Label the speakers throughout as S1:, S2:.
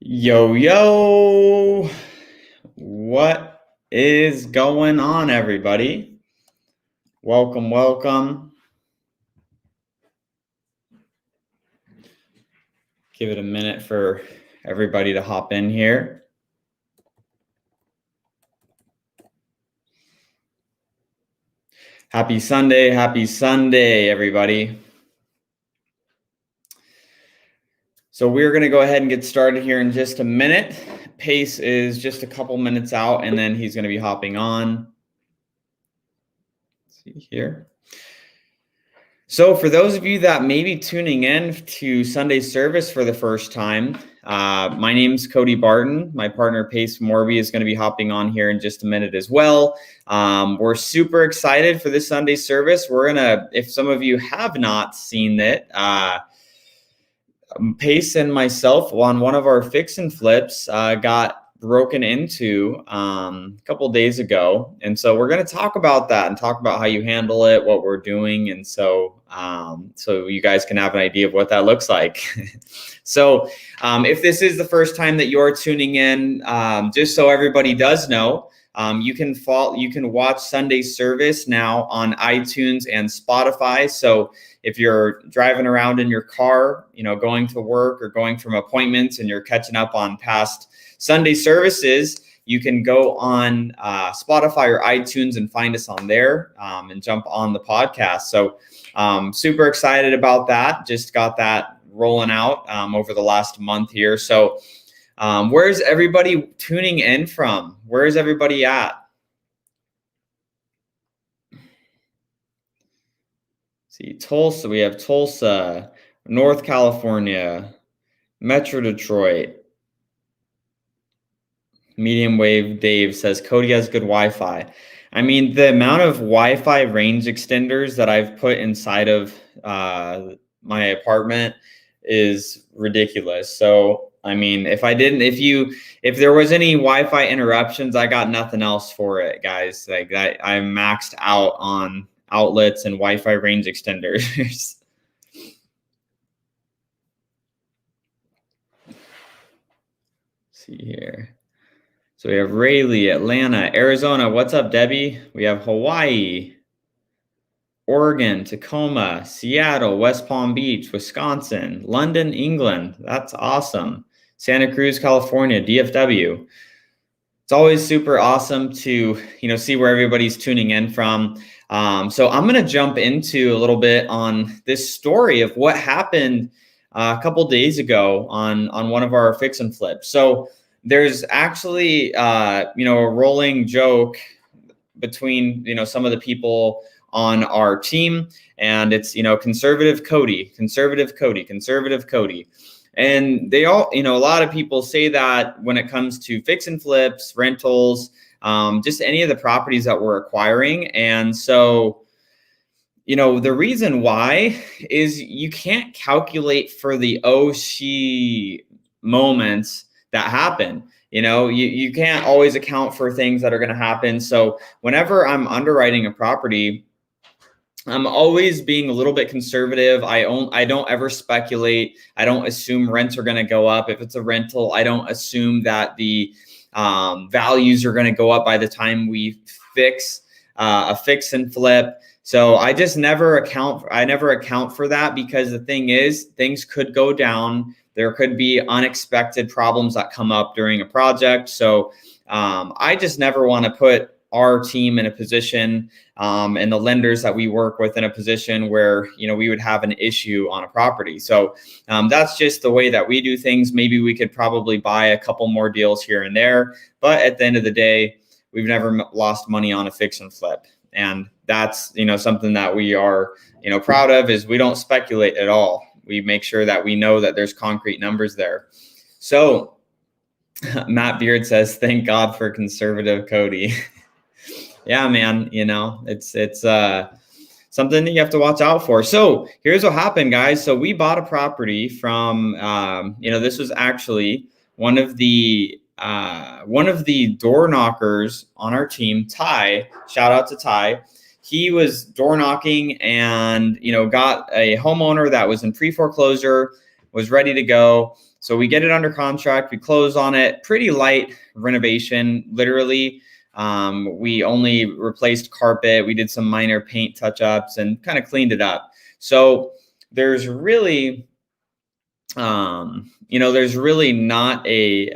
S1: Yo, yo, what is going on, everybody? Welcome, welcome. Give it a minute for everybody to hop in here. Happy Sunday, everybody. So we're going to go ahead and get started here in just a minute. Pace is just a couple minutes out, and then he's going to be hopping on. Let's see here. So for those of you that may be tuning in to Sunday service for the first time, my name's Cody Barton. My partner Pace Morby is going to be hopping on here in just a minute as well. We're super excited for this Sunday service. We're going to, if some of you have not seen it, Pace and myself on one of our fix and flips got broken into a couple days ago, and so we're going to talk about that and talk about how you handle it, what we're doing, and so you guys can have an idea of what that looks like. So if this is the first time that you're tuning in, just so everybody does know, you can watch Sunday service now on iTunes and Spotify. So if you're driving around in your car, going to work or going from appointments and you're catching up on past Sunday services, you can go on Spotify or iTunes and find us on there and jump on the podcast. So super excited about that. Just got that rolling out over the last month here. So where's everybody tuning in from? Where is everybody at? See, Tulsa, we have Tulsa, North California, Metro Detroit. Medium Wave Dave says, Cody has good Wi-Fi. I mean, the amount of Wi-Fi range extenders that I've put inside of my apartment is ridiculous. So, I mean, if there was any Wi-Fi interruptions, I got nothing else for it, guys. Like I'm maxed out on outlets and Wi-Fi range extenders. See here. So we have Rayleigh, Atlanta, Arizona. What's up, Debbie? We have Hawaii, Oregon, Tacoma, Seattle, West Palm Beach, Wisconsin, London, England. That's awesome. Santa Cruz, California, DFW. It's always super awesome to, see where everybody's tuning in from. So I'm going to jump into a little bit on this story of what happened a couple days ago on one of our fix and flips. So there's actually, a rolling joke between, some of the people on our team, and it's, conservative Cody. And they all, a lot of people say that when it comes to fix and flips, rentals, just any of the properties that we're acquiring. And so, the reason why is you can't calculate for the she moments that happen. You can't always account for things that are going to happen. So whenever I'm underwriting a property, I'm always being a little bit conservative. I don't ever speculate. I don't assume rents are going to go up. If it's a rental, I don't assume that the values are going to go up by the time we fix a fix and flip. So I just never account for that, because the thing is, things could go down. There could be unexpected problems that come up during a project. So I just never want to put our team in a position and the lenders that we work with in a position where, we would have an issue on a property. So that's just the way that we do things. Maybe we could probably buy a couple more deals here and there, but at the end of the day, we've never lost money on a fix and flip. And that's, something that we are, proud of, is we don't speculate at all. We make sure that we know that there's concrete numbers there. So Matt Beard says, thank God for conservative Cody. Yeah, man, it's something that you have to watch out for. So here's what happened, guys. So we bought a property from, this was actually one of the door knockers on our team, Ty. Shout out to Ty. He was door knocking and, got a homeowner that was in pre-foreclosure, was ready to go. So we get it under contract, we close on it, pretty light renovation, literally. We only replaced carpet, we did some minor paint touch-ups and kind of cleaned it up. So there's really, there's really not a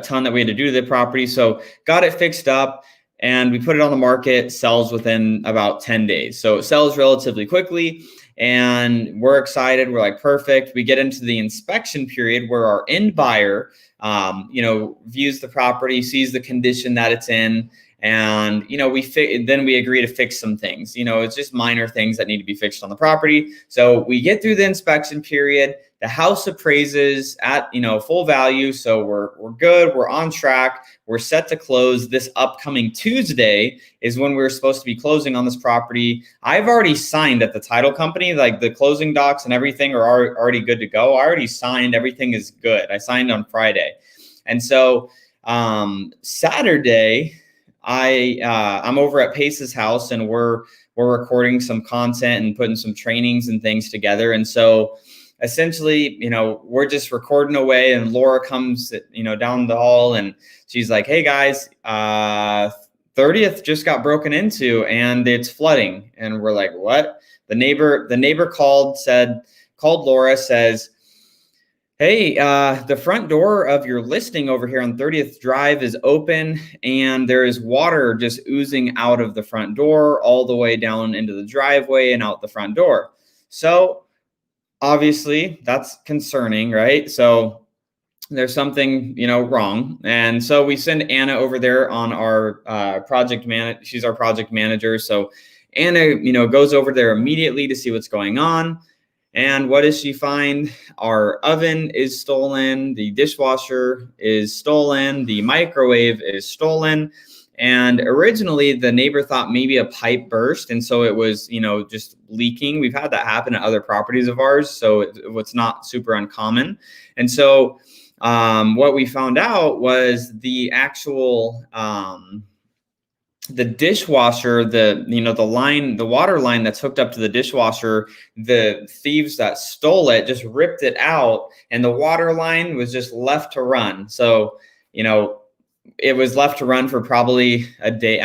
S1: ton that we had to do to the property. So got it fixed up and we put it on the market, sells within about 10 days. So it sells relatively quickly and we're excited. We're like, perfect. We get into the inspection period where our end buyer, views the property, sees the condition that it's in. And, then we agree to fix some things. It's just minor things that need to be fixed on the property. So we get through the inspection period. The house appraises at, full value. So we're good. We're on track. We're set to close. This upcoming Tuesday is when we're supposed to be closing on this property. I've already signed at the title company, like the closing docs and everything are already good to go. I already signed. Everything is good. I signed on Friday. And so Saturday, I'm over at Pace's house and we're recording some content and putting some trainings and things together. And so essentially, we're just recording away and Laura comes, down the hall and she's like, hey guys, 30th just got broken into and it's flooding. And we're like, what? The neighbor called Laura, says, hey, the front door of your listing over here on 30th Drive is open and there is water just oozing out of the front door all the way down into the driveway and out the front door. So obviously that's concerning, right? So there's something, wrong. And so we send Anna over there on our project manager. She's our project manager. So Anna, goes over there immediately to see what's going on. And what does she find? Our oven is stolen. The dishwasher is stolen. The microwave is stolen. And originally the neighbor thought maybe a pipe burst. And so it was, just leaking. We've had that happen at other properties of ours. So it's not super uncommon. And so what we found out was the actual, the dishwasher, the water line that's hooked up to the dishwasher, the thieves that stole it just ripped it out and the water line was just left to run. So, it was left to run for probably a day,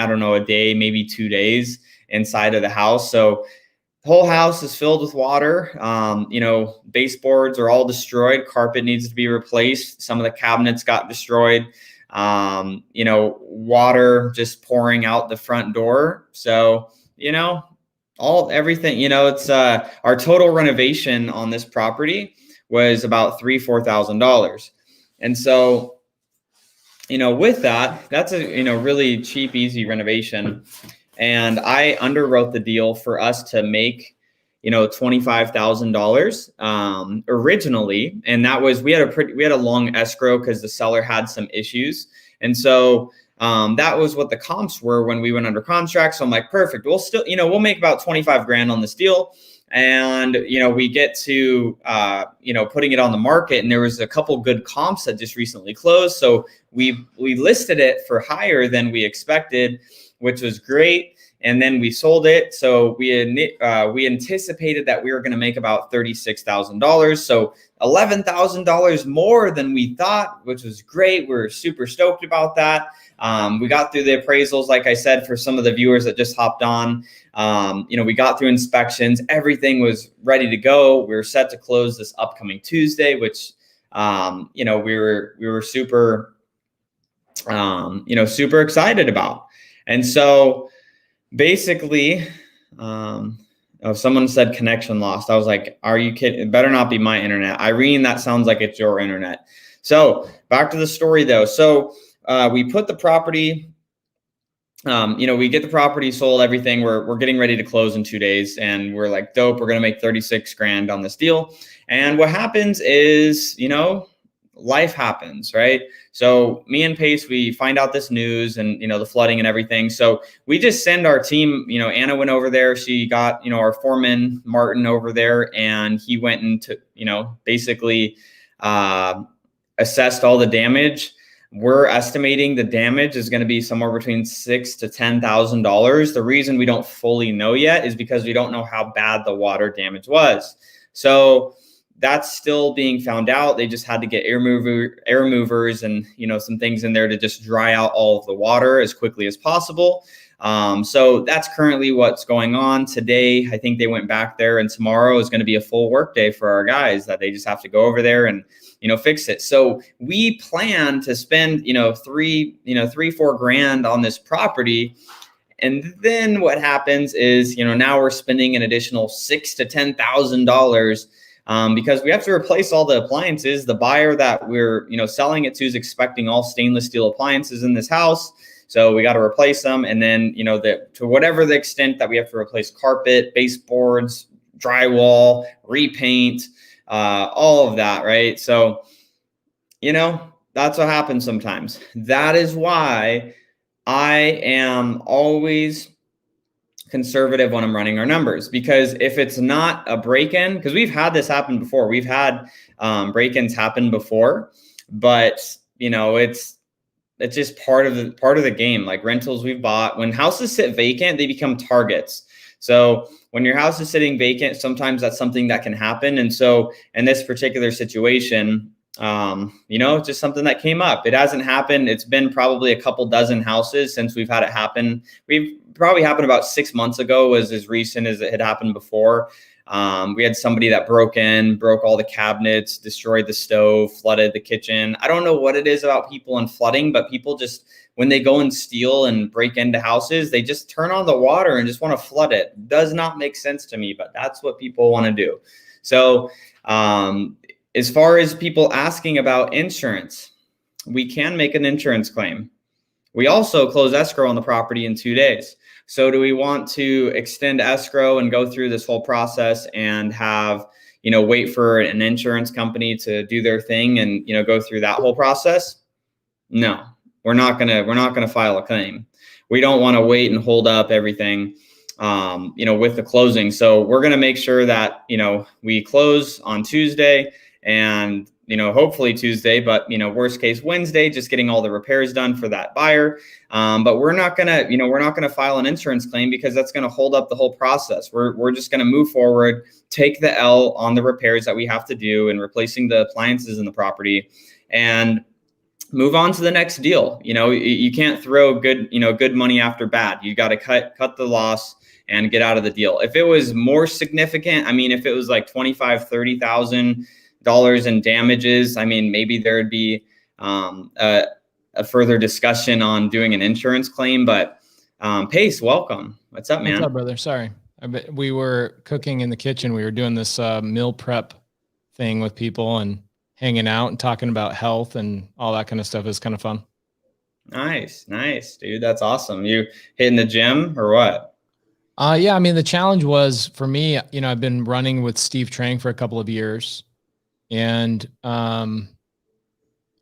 S1: maybe 2 days inside of the house. So the whole house is filled with water. Baseboards are all destroyed. Carpet needs to be replaced. Some of the cabinets got destroyed. Water just pouring out the front door. So, everything, it's, our total renovation on this property was about $4,000. And so, with that, that's a, really cheap, easy renovation. And I underwrote the deal for us to make, $25,000 originally. And that was, we had a long escrow because the seller had some issues. And so that was what the comps were when we went under contract. So I'm like, perfect. We'll still, we'll make about 25 grand on this deal. And, we get to, putting it on the market, and there was a couple good comps that just recently closed. So we listed it for higher than we expected, which was great. And then we sold it. So we anticipated that we were going to make about $36,000. So $11,000 more than we thought, which was great. We were super stoked about that. We got through the appraisals, like I said, for some of the viewers that just hopped on. We got through inspections. Everything was ready to go. We were set to close this upcoming Tuesday, which, we were super, super excited about. And so basically, someone said connection lost. I was like, are you kidding? It better not be my internet. Irene, that sounds like it's your internet. So back to the story though. So we put the property, we get the property sold, everything. We're getting ready to close in 2 days. And we're like, dope, we're going to make 36 grand on this deal. And what happens is, life happens, right? So me and Pace, we find out this news and, the flooding and everything. So we just send our team, Anna went over there. She got, our foreman, Martin, over there, and he went into, basically assessed all the damage. We're estimating the damage is going to be somewhere between $6,000 to $10,000. The reason we don't fully know yet is because we don't know how bad the water damage was. So that's still being found out. They just had to get air movers and, some things in there to just dry out all of the water as quickly as possible. So that's currently what's going on today. I think they went back there, and tomorrow is going to be a full work day for our guys that they just have to go over there and, fix it. So we plan to spend, $4 grand on this property. And then what happens is, now we're spending an additional $6,000 to $10,000 because we have to replace all the appliances. The buyer that we're, selling it to is expecting all stainless steel appliances in this house. So we got to replace them. And then, to whatever the extent that we have to replace carpet, baseboards, drywall, repaint, all of that, right? So, that's what happens sometimes. That is why I am always conservative when I'm running our numbers, because if it's not a break-in, because we've had this happen before, we've had break-ins happen before, but it's just part of the game. Like rentals we've bought, when houses sit vacant, they become targets. So when your house is sitting vacant, sometimes that's something that can happen. And so in this particular situation, it's just something that came up. It hasn't happened. It's been probably a couple dozen houses since we've had it happen. We've probably happened about 6 months ago, was as recent as it had happened before. We had somebody that broke all the cabinets, destroyed the stove, flooded the kitchen. I don't know what it is about people and flooding, but people just, when they go and steal and break into houses, they just turn on the water and just want to flood it. Does not make sense to me, but that's what people want to do. So, as far as people asking about insurance, we can make an insurance claim. We also close escrow on the property in 2 days. So do we want to extend escrow and go through this whole process and have, wait for an insurance company to do their thing and, go through that whole process? No, we're not going to file a claim. We don't want to wait and hold up everything, with the closing. So we're going to make sure that, we close on Tuesday and, hopefully Tuesday, but, worst case Wednesday, just getting all the repairs done for that buyer. But we're not going to file an insurance claim because that's going to hold up the whole process. We're just going to move forward, take the L on the repairs that we have to do and replacing the appliances in the property and move on to the next deal. You can't throw good money after bad. You got to cut the loss and get out of the deal. If it was more significant, if it was like $25,000, $30,000 in damages, maybe there'd be a further discussion on doing an insurance claim. But Pace, welcome. What's up, man?
S2: What's up, brother? Sorry. We were cooking in the kitchen. We were doing this meal prep thing with people and hanging out and talking about health and all that kind of stuff. Is kind of fun.
S1: Nice, dude. That's awesome. You hitting the gym or what?
S2: Yeah. The challenge was for me, I've been running with Steve Trang for a couple of years. And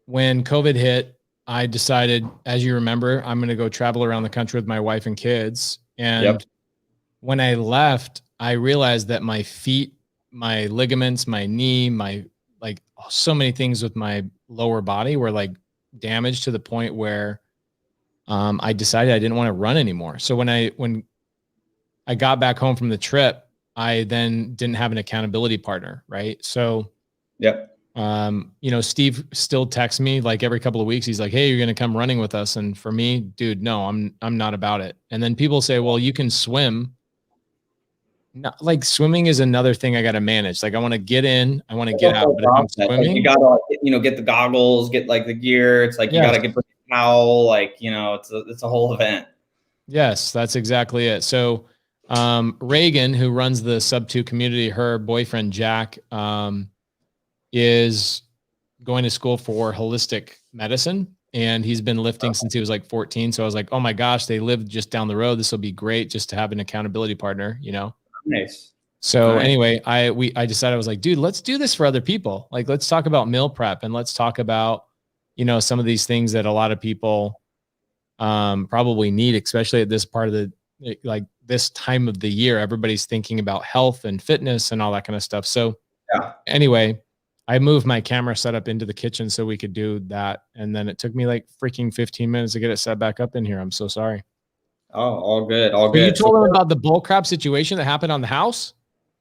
S2: when COVID hit, I decided, as you remember, I'm going to go travel around the country with my wife and kids. And when I left, I realized that my feet, my ligaments, my knee, so many things with my lower body were like damaged to the point where I decided I didn't want to run anymore. So when I got back home from the trip, I then didn't have an accountability partner. Right. So, Steve still texts me like every couple of weeks. He's like, "Hey, you're going to come running with us." And for me, dude, no, I'm not about it. And then people say, "Well, you can swim." No, like swimming is another thing I got to manage. Like I want to get in, I want to get out, but if I'm swimming,
S1: like you got to, get the goggles, get like the gear. It's like, you got to get the towel, like, it's a whole event.
S2: Yes, that's exactly it. So, Reagan, who runs the Sub 2 community, her boyfriend, Jack, is going to school for holistic medicine. And he's been lifting since he was like 14. So I was like, oh my gosh, they live just down the road. This will be great just to have an accountability partner,
S1: Nice.
S2: So anyway, I decided, I was like, dude, let's do this for other people. Like, let's talk about meal prep and let's talk about, some of these things that a lot of people probably need, especially at this part of this time of the year. Everybody's thinking about health and fitness and all that kind of stuff. So anyway, I moved my camera setup into the kitchen so we could do that. And then it took me like freaking 15 minutes to get it set back up in here. I'm so sorry.
S1: Oh, all good. All good.
S2: You told them about the bull crap situation that happened on the house?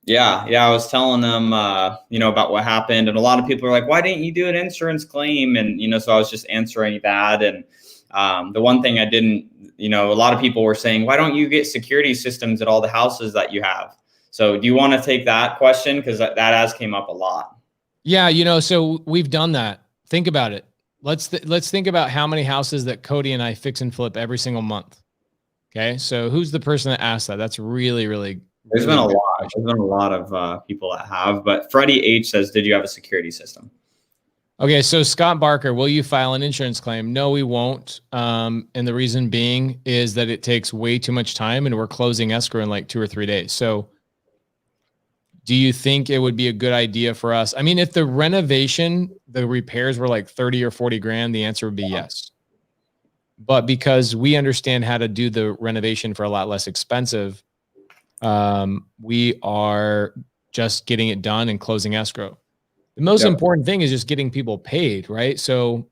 S1: Yeah. I was telling them, about what happened, and a lot of people are like, "Why didn't you do an insurance claim?" And so I was just answering that. And the one thing I didn't, a lot of people were saying, "Why don't you get security systems at all the houses that you have?" So, do you want to take that question, because that has came up a lot?
S2: Yeah, so we've done that. Think about it. Let's think about how many houses that Cody and I fix and flip every single month. Okay, so who's the person that asked that? That's really, really.
S1: There's been a lot. There's been a lot of people that have, but Freddie H says, "Did you have a security system?"
S2: Okay, so Scott Barker, will you file an insurance claim? No, we won't. And the reason being is that it takes way too much time, and we're closing escrow in like 2 or 3 days. So, do you think it would be a good idea for us? I mean, if the renovation, the repairs were like 30 or 40 grand, the answer would be yes. But because we understand how to do the renovation for a lot less expensive, we are just getting it done and closing escrow. The most important thing is just getting people paid, right? So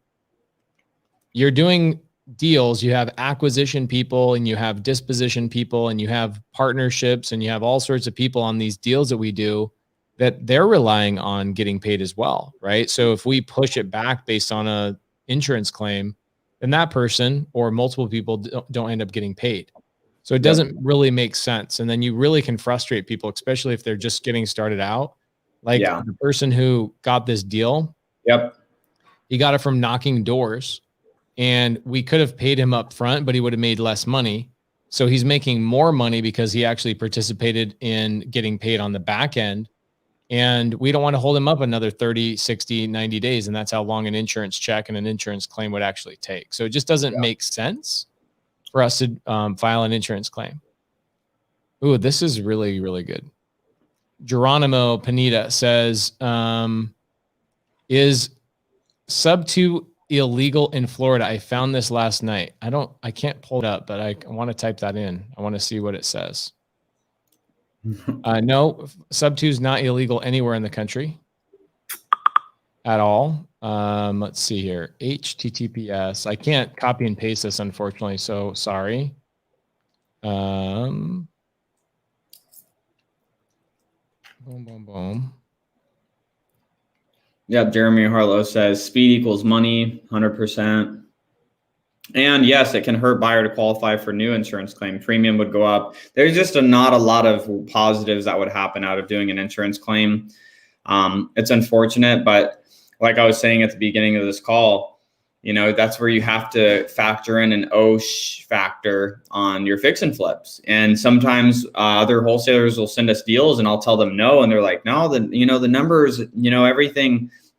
S2: you're doing deals, you have acquisition people and you have disposition people and you have partnerships and you have all sorts of people on these deals that we do that they're relying on getting paid as well, right? So if we push it back based on a insurance claim, then that person or multiple people don't end up getting paid. So it doesn't really make sense. And then you really can frustrate people, especially if they're just getting started out. Like the person who got this deal, he got it from knocking doors, and we could have paid him up front, but he would have made less money. So he's making more money because he actually participated in getting paid on the back end. And we don't want to hold him up another 30, 60, 90 days. And that's how long an insurance check and an insurance claim would actually take. So it just doesn't make sense for us to file an insurance claim. Ooh, this is really, really good. Geronimo Panita says, is sub 2 illegal in Florida? I found this last night. I can't pull it up, but I want to type that in. I want to see what it says. No, sub 2 is not illegal anywhere in the country at all. Let's see here. HTTPS. I can't copy and paste this, unfortunately. So sorry. Boom, boom, boom.
S1: Yeah, Jeremy Harlow says speed equals money, 100%. And yes, it can hurt buyer to qualify for new insurance claim. Premium would go up. There's just not a lot of positives that would happen out of doing an insurance claim. It's unfortunate, but like I was saying at the beginning of this call, that's where you have to factor in an OSH factor on your fix and flips. And sometimes other wholesalers will send us deals and I'll tell them no. And they're like, no, the numbers,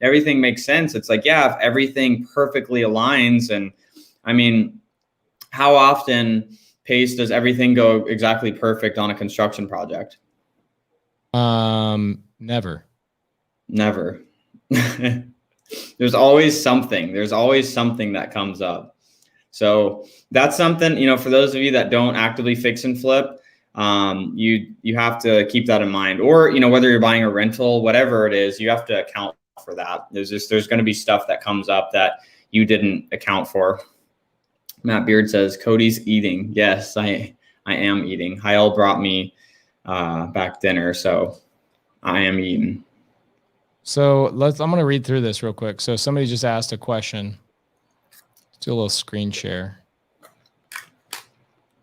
S1: everything makes sense. It's like, yeah, if everything perfectly aligns. And I mean, how often, Pace, does everything go exactly perfect on a construction project?
S2: Never.
S1: There's always something. There's always something that comes up. So that's something, for those of you that don't actively fix and flip, you have to keep that in mind. Or, whether you're buying a rental, whatever it is, you have to account for that. There's going to be stuff that comes up that you didn't account for. Matt Beard says, Cody's eating. Yes, I am eating. Hyel brought me back dinner, so I am eating.
S2: So I'm going to read through this real quick. So somebody just asked a question. Let's do a little screen share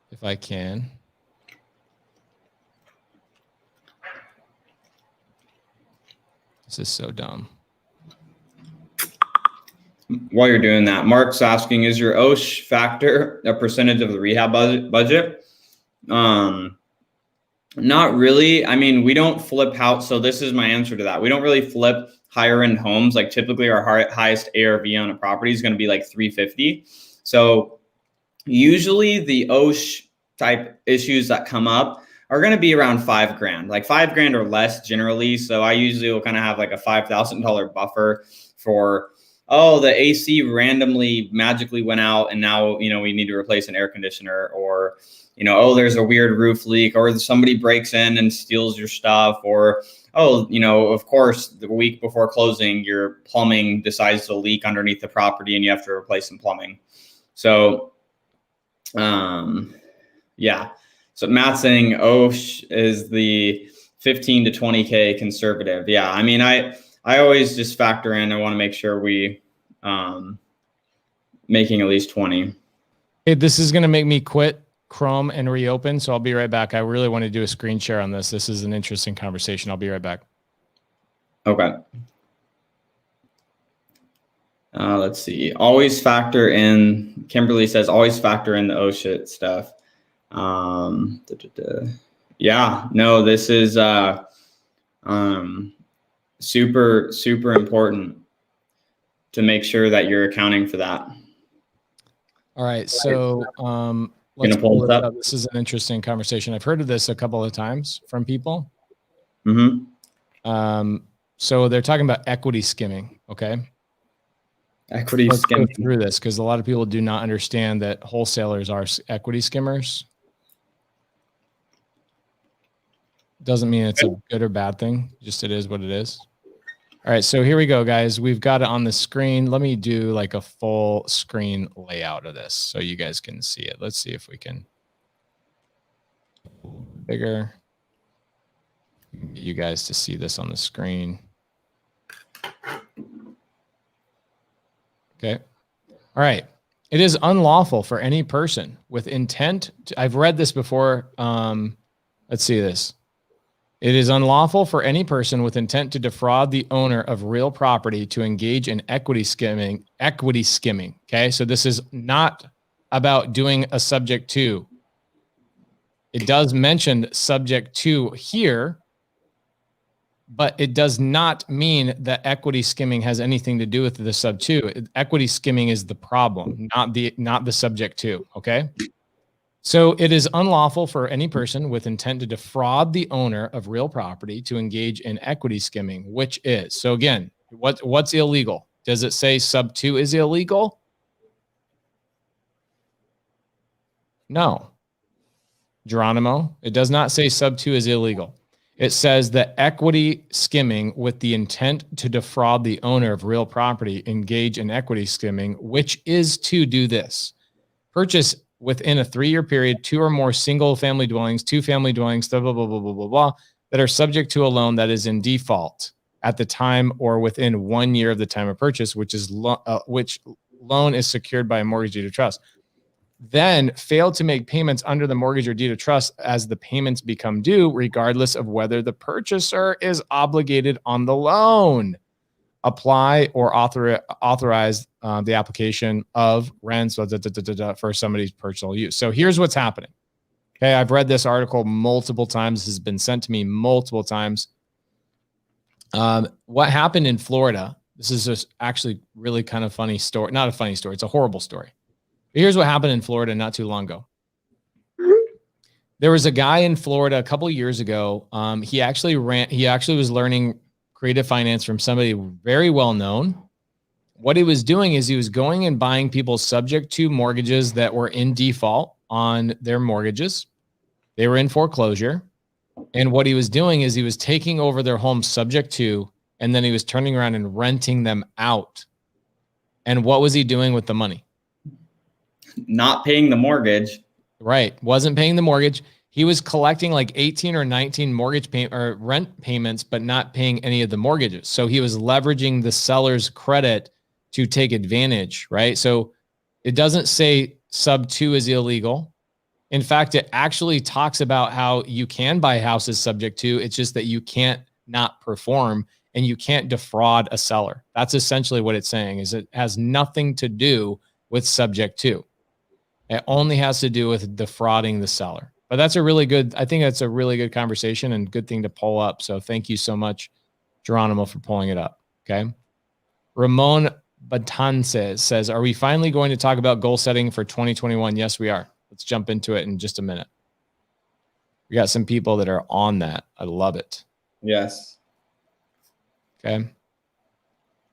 S2: if I can. This is so dumb.
S1: While you're doing that, Mark's asking, is your OSH factor a percentage of the rehab budget? Not really. I mean, we don't flip house. So this is my answer to that. We don't really flip higher end homes. Like typically our highest ARV on a property is going to be like 350. So usually the OSH type issues that come up are going to be around $5,000, like $5,000 or less generally. So I usually will kind of have like a $5,000 buffer for, the AC randomly magically went out and now, we need to replace an air conditioner, or, there's a weird roof leak, or somebody breaks in and steals your stuff, or, of course, the week before closing, your plumbing decides to leak underneath the property and you have to replace some plumbing. So, yeah. So Matt's saying OSH is the 15 to 20K conservative. Yeah. I mean, I always just factor in, I want to make sure we, making at least 20.
S2: Hey, this is going to make me quit Chrome and reopen. So I'll be right back. I really want to do a screen share on this. This is an interesting conversation. I'll be right back.
S1: Okay. Let's see. Always factor in, Kimberly says, always factor in the oh shit stuff. Yeah, no, this is super, super important to make sure that you're accounting for that.
S2: All right. So let's pull this up. This is an interesting conversation. I've heard of this a couple of times from people. So they're talking about equity skimming. Okay.
S1: Let's
S2: go through this because a lot of people do not understand that wholesalers are equity skimmers. Doesn't mean it's a good or bad thing. Just it is what it is. All right. So here we go, guys. We've got it on the screen. Let me do like a full screen layout of this so you guys can see it. Let's see if we can bigger. Get you guys to see this on the screen. Okay. All right. It is unlawful for any person with intent I've read this before. Let's see this. It is unlawful for any person with intent to defraud the owner of real property to engage in equity skimming. Okay. So this is not about doing a subject to. It does mention subject to here, but it does not mean that equity skimming has anything to do with the sub to. Equity skimming is the problem, not the subject to. Okay. So it is unlawful for any person with intent to defraud the owner of real property to engage in equity skimming, which is, so again, what's illegal? Does it say sub to is illegal? No. Geronimo, it does not say sub to is illegal. It says that equity skimming with the intent to defraud the owner of real property engage in equity skimming, which is to do this. Purchase within a 3-year period 2 or more single family dwellings, 2 family dwellings, blah, blah, blah, blah, blah, blah, blah, that are subject to a loan that is in default at the time or within 1 year of the time of purchase, which loan is secured by a mortgage deed of trust. Then fail to make payments under the mortgage or deed of trust as the payments become due, regardless of whether the purchaser is obligated on the loan. Apply or authorize the application of rents for somebody's personal use. So here's what's happening. Okay, I've read this article multiple times. This has been sent to me multiple times. What happened in Florida, this is just actually really kind of funny story. Not a funny story. It's a horrible story. But here's what happened in Florida not too long ago. There was a guy in Florida a couple of years ago. He actually was learning creative finance from somebody very well known. What he was doing is he was going and buying people subject to mortgages that were in default on their mortgages. They were in foreclosure. And what he was doing is he was taking over their home subject to, and then he was turning around and renting them out. And what was he doing with the money?
S1: Not paying the mortgage.
S2: Right. Wasn't paying the mortgage. He was collecting like 18 or 19 mortgage or rent payments, but not paying any of the mortgages. So he was leveraging the seller's credit to take advantage, right? So it doesn't say sub 2 is illegal. In fact, it actually talks about how you can buy houses subject to. It's just that you can't not perform and you can't defraud a seller. That's essentially what it's saying, is it has nothing to do with subject to. It only has to do with defrauding the seller. But that's I think that's a really good conversation and good thing to pull up. So thank you so much, Geronimo, for pulling it up. Okay. Ramon Batances says, are we finally going to talk about goal setting for 2021? Yes, we are. Let's jump into it in just a minute. We got some people that are on that. I love it.
S1: Yes.
S2: Okay.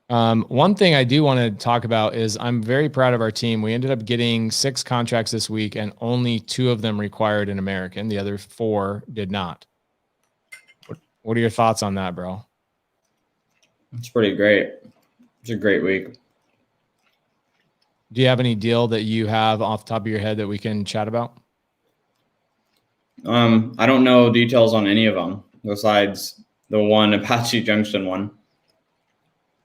S2: One thing I do want to talk about is I'm very proud of our team. We ended up getting 6 contracts this week and only 2 of them required an American. The other 4 did not. What are your thoughts on that, bro?
S1: It's pretty great. It's a great week.
S2: Do you have any deal that you have off the top of your head that we can chat about?
S1: I don't know details on any of them. besides the one Apache Junction one.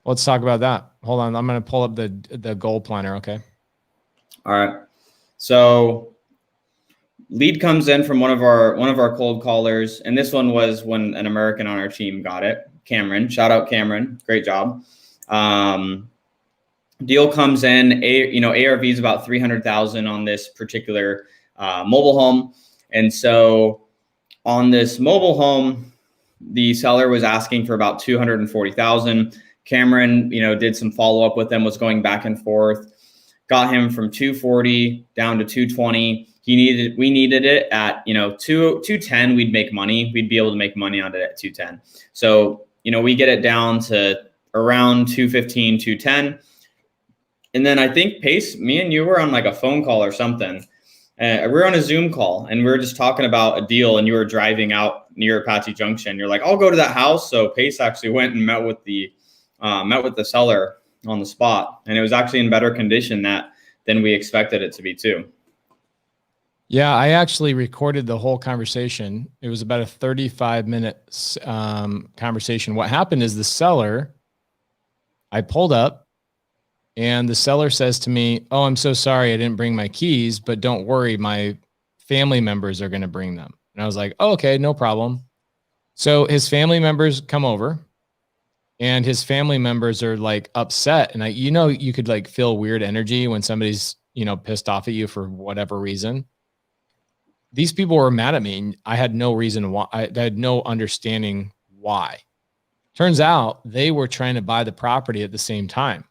S2: Let's talk about that. Hold on. I'm going to pull up the goal planner. Okay.
S1: All right. So lead comes in from one of our cold callers. And this one was when an American on our team got it. Cameron, shout out Cameron. Great job. Deal comes in, ARV is about 300,000 on this particular mobile home. And so on this mobile home, the seller was asking for about 240,000. Cameron, did some follow up with them, was going back and forth, got him from 240 down to 220. We needed it at 210. We'd make money. We'd be able to make money on it at 210. So we get it down to around 215, 210. And then I think Pace, me and you were on like a phone call or something. We were on a Zoom call and we were just talking about a deal, and you were driving out near Apache Junction. You're like, I'll go to that house. So Pace actually went and met with the seller on the spot, and it was actually in better condition than we expected it to be too.
S2: Yeah, I actually recorded the whole conversation. It was about a 35-minute conversation. What happened is the seller, I pulled up, and the seller says to me, "Oh, I'm so sorry I didn't bring my keys, but don't worry, my family members are going to bring them." And I was like, "Oh, okay, no problem." So his family members come over, and his family members are like upset. And you could like feel weird energy when somebody's, pissed off at you for whatever reason. These people were mad at me, and I had no reason why. I had no understanding why. Turns out they were trying to buy the property at the same time.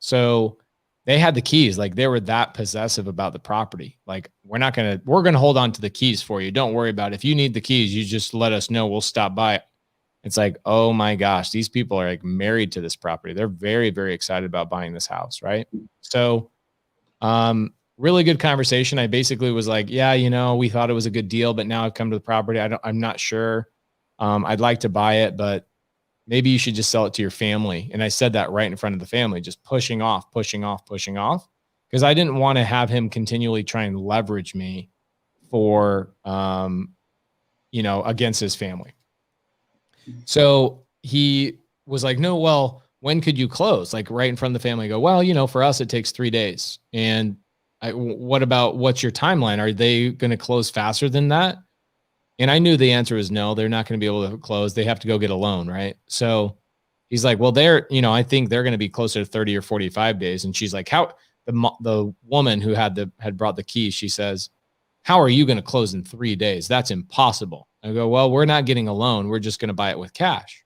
S2: So they had the keys. Like, they were that possessive about the property. Like, we're going to hold on to the keys for you. Don't worry about it. If you need the keys, you just let us know. We'll stop by. It's like, oh my gosh, these people are like married to this property. They're very, very excited about buying this house. Right. So, really good conversation. I basically was like, yeah, we thought it was a good deal, but now I've come to the property. I'm not sure. I'd like to buy it, but maybe you should just sell it to your family. And I said that right in front of the family, just pushing off, because I didn't want to have him continually try and leverage me for, against his family. So he was like, no, well, when could you close? Like, right in front of the family. I go, well, for us, it takes 3 days. And what's your timeline? Are they going to close faster than that? And I knew the answer was no, they're not going to be able to close. They have to go get a loan. Right. So he's like, well, I think they're going to be closer to 30 or 45 days. And she's like, how the woman who had brought the keys, she says, how are you going to close in 3 days? That's impossible. I go, well, we're not getting a loan. We're just going to buy it with cash.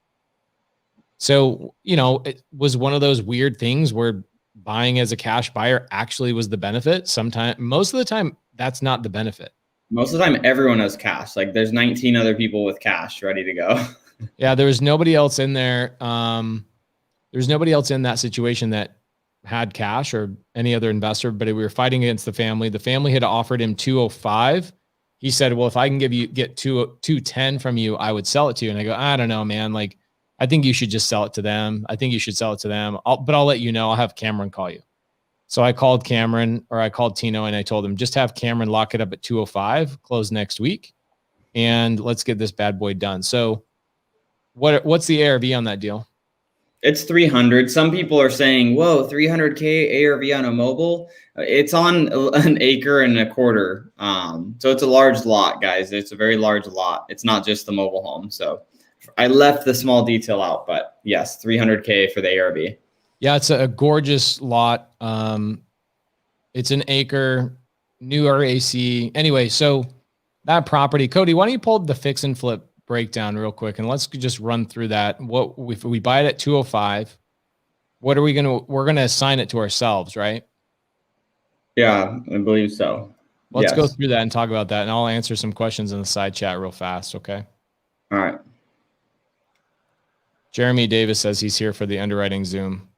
S2: So, it was one of those weird things where buying as a cash buyer actually was the benefit. Most of the time, that's not the benefit.
S1: Most of the time, everyone has cash. Like, there's 19 other people with cash ready to go.
S2: Yeah, there was nobody else in there. There's nobody else in that situation that had cash or any other investor, but we were fighting against the family. The family had offered him 205. He said, well, if I can get 210 from you, I would sell it to you. And I go, I don't know, man. Like, I think you should just sell it to them. But I'll let you know. I'll have Cameron call you. So I called Tino, and I told him, just have Cameron lock it up at 205, close next week, and let's get this bad boy done. So what's the ARV on that deal?
S1: It's 300. Some people are saying, whoa, 300K ARV on a mobile. It's on an acre and a quarter. So it's a large lot, guys. It's a very large lot. It's not just the mobile home. So I left the small detail out, but yes, 300K for the ARV.
S2: Yeah, it's a gorgeous lot. It's an acre, new RAC. Anyway, so that property, Cody, why don't you pull the fix and flip breakdown real quick, and let's just run through that. What if we buy it at 205? What are we're going to assign it to ourselves, right?
S1: Yeah, I believe so.
S2: Let's go through that and talk about that, and I'll answer some questions in the side chat real fast, okay?
S1: All right.
S2: Jeremy Davis says he's here for the underwriting Zoom.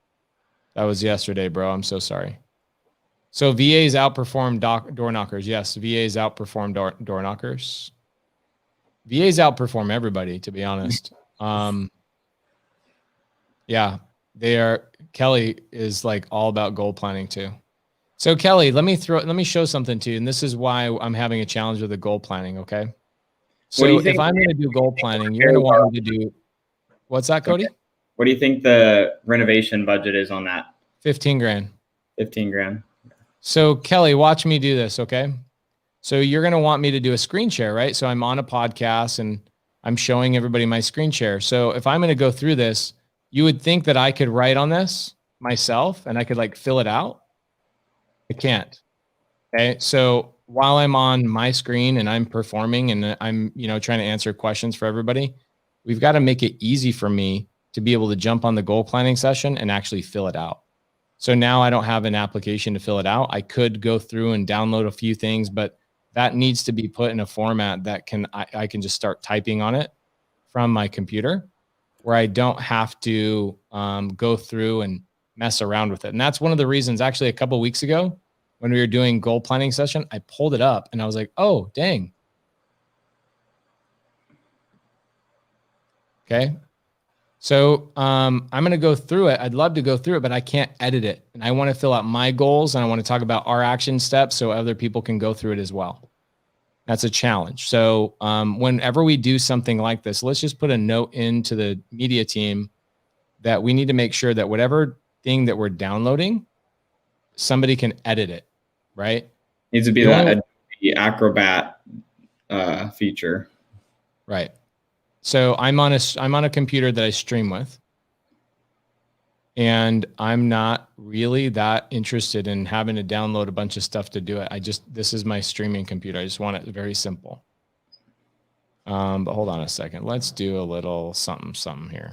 S2: That was yesterday, bro. I'm so sorry. So VAs outperform door knockers. Yes, VAs outperform door knockers. VAs outperform everybody, to be honest. Yeah, they are. Kelly is like all about goal planning too. So Kelly, let me show something to you. And this is why I'm having a challenge with the goal planning. Okay. So if I'm going to do goal planning, you're going to want me to do, what's that, Cody?
S1: Okay. What do you think the renovation budget is on that?
S2: 15 grand.
S1: 15 grand.
S2: So Kelly, watch me do this. Okay. So you're going to want me to do a screen share, right? So I'm on a podcast and I'm showing everybody my screen share. So if I'm going to go through this, you would think that I could write on this myself and I could like fill it out. I can't. Okay. So while I'm on my screen and I'm performing and I'm, trying to answer questions for everybody, we've got to make it easy for me to be able to jump on the goal planning session and actually fill it out. So now I don't have an application to fill it out. I could go through and download a few things, but that needs to be put in a format that I can just start typing on it from my computer where I don't have to go through and mess around with it. And that's one of the reasons actually a couple of weeks ago when we were doing goal planning session, I pulled it up and I was like, oh, dang. Okay. So I'm going to go through it. I'd love to go through it, but I can't edit it. And I want to fill out my goals and I want to talk about our action steps so other people can go through it as well. That's a challenge. So whenever we do something like this, let's just put a note into the media team that we need to make sure that whatever thing that we're downloading, somebody can edit it, right?
S1: Needs to be that Acrobat feature.
S2: Right. So I'm on a computer that I stream with, and I'm not really that interested in having to download a bunch of stuff to do it. This is my streaming computer. I just want it very simple. But hold on a second. Let's do a little something here.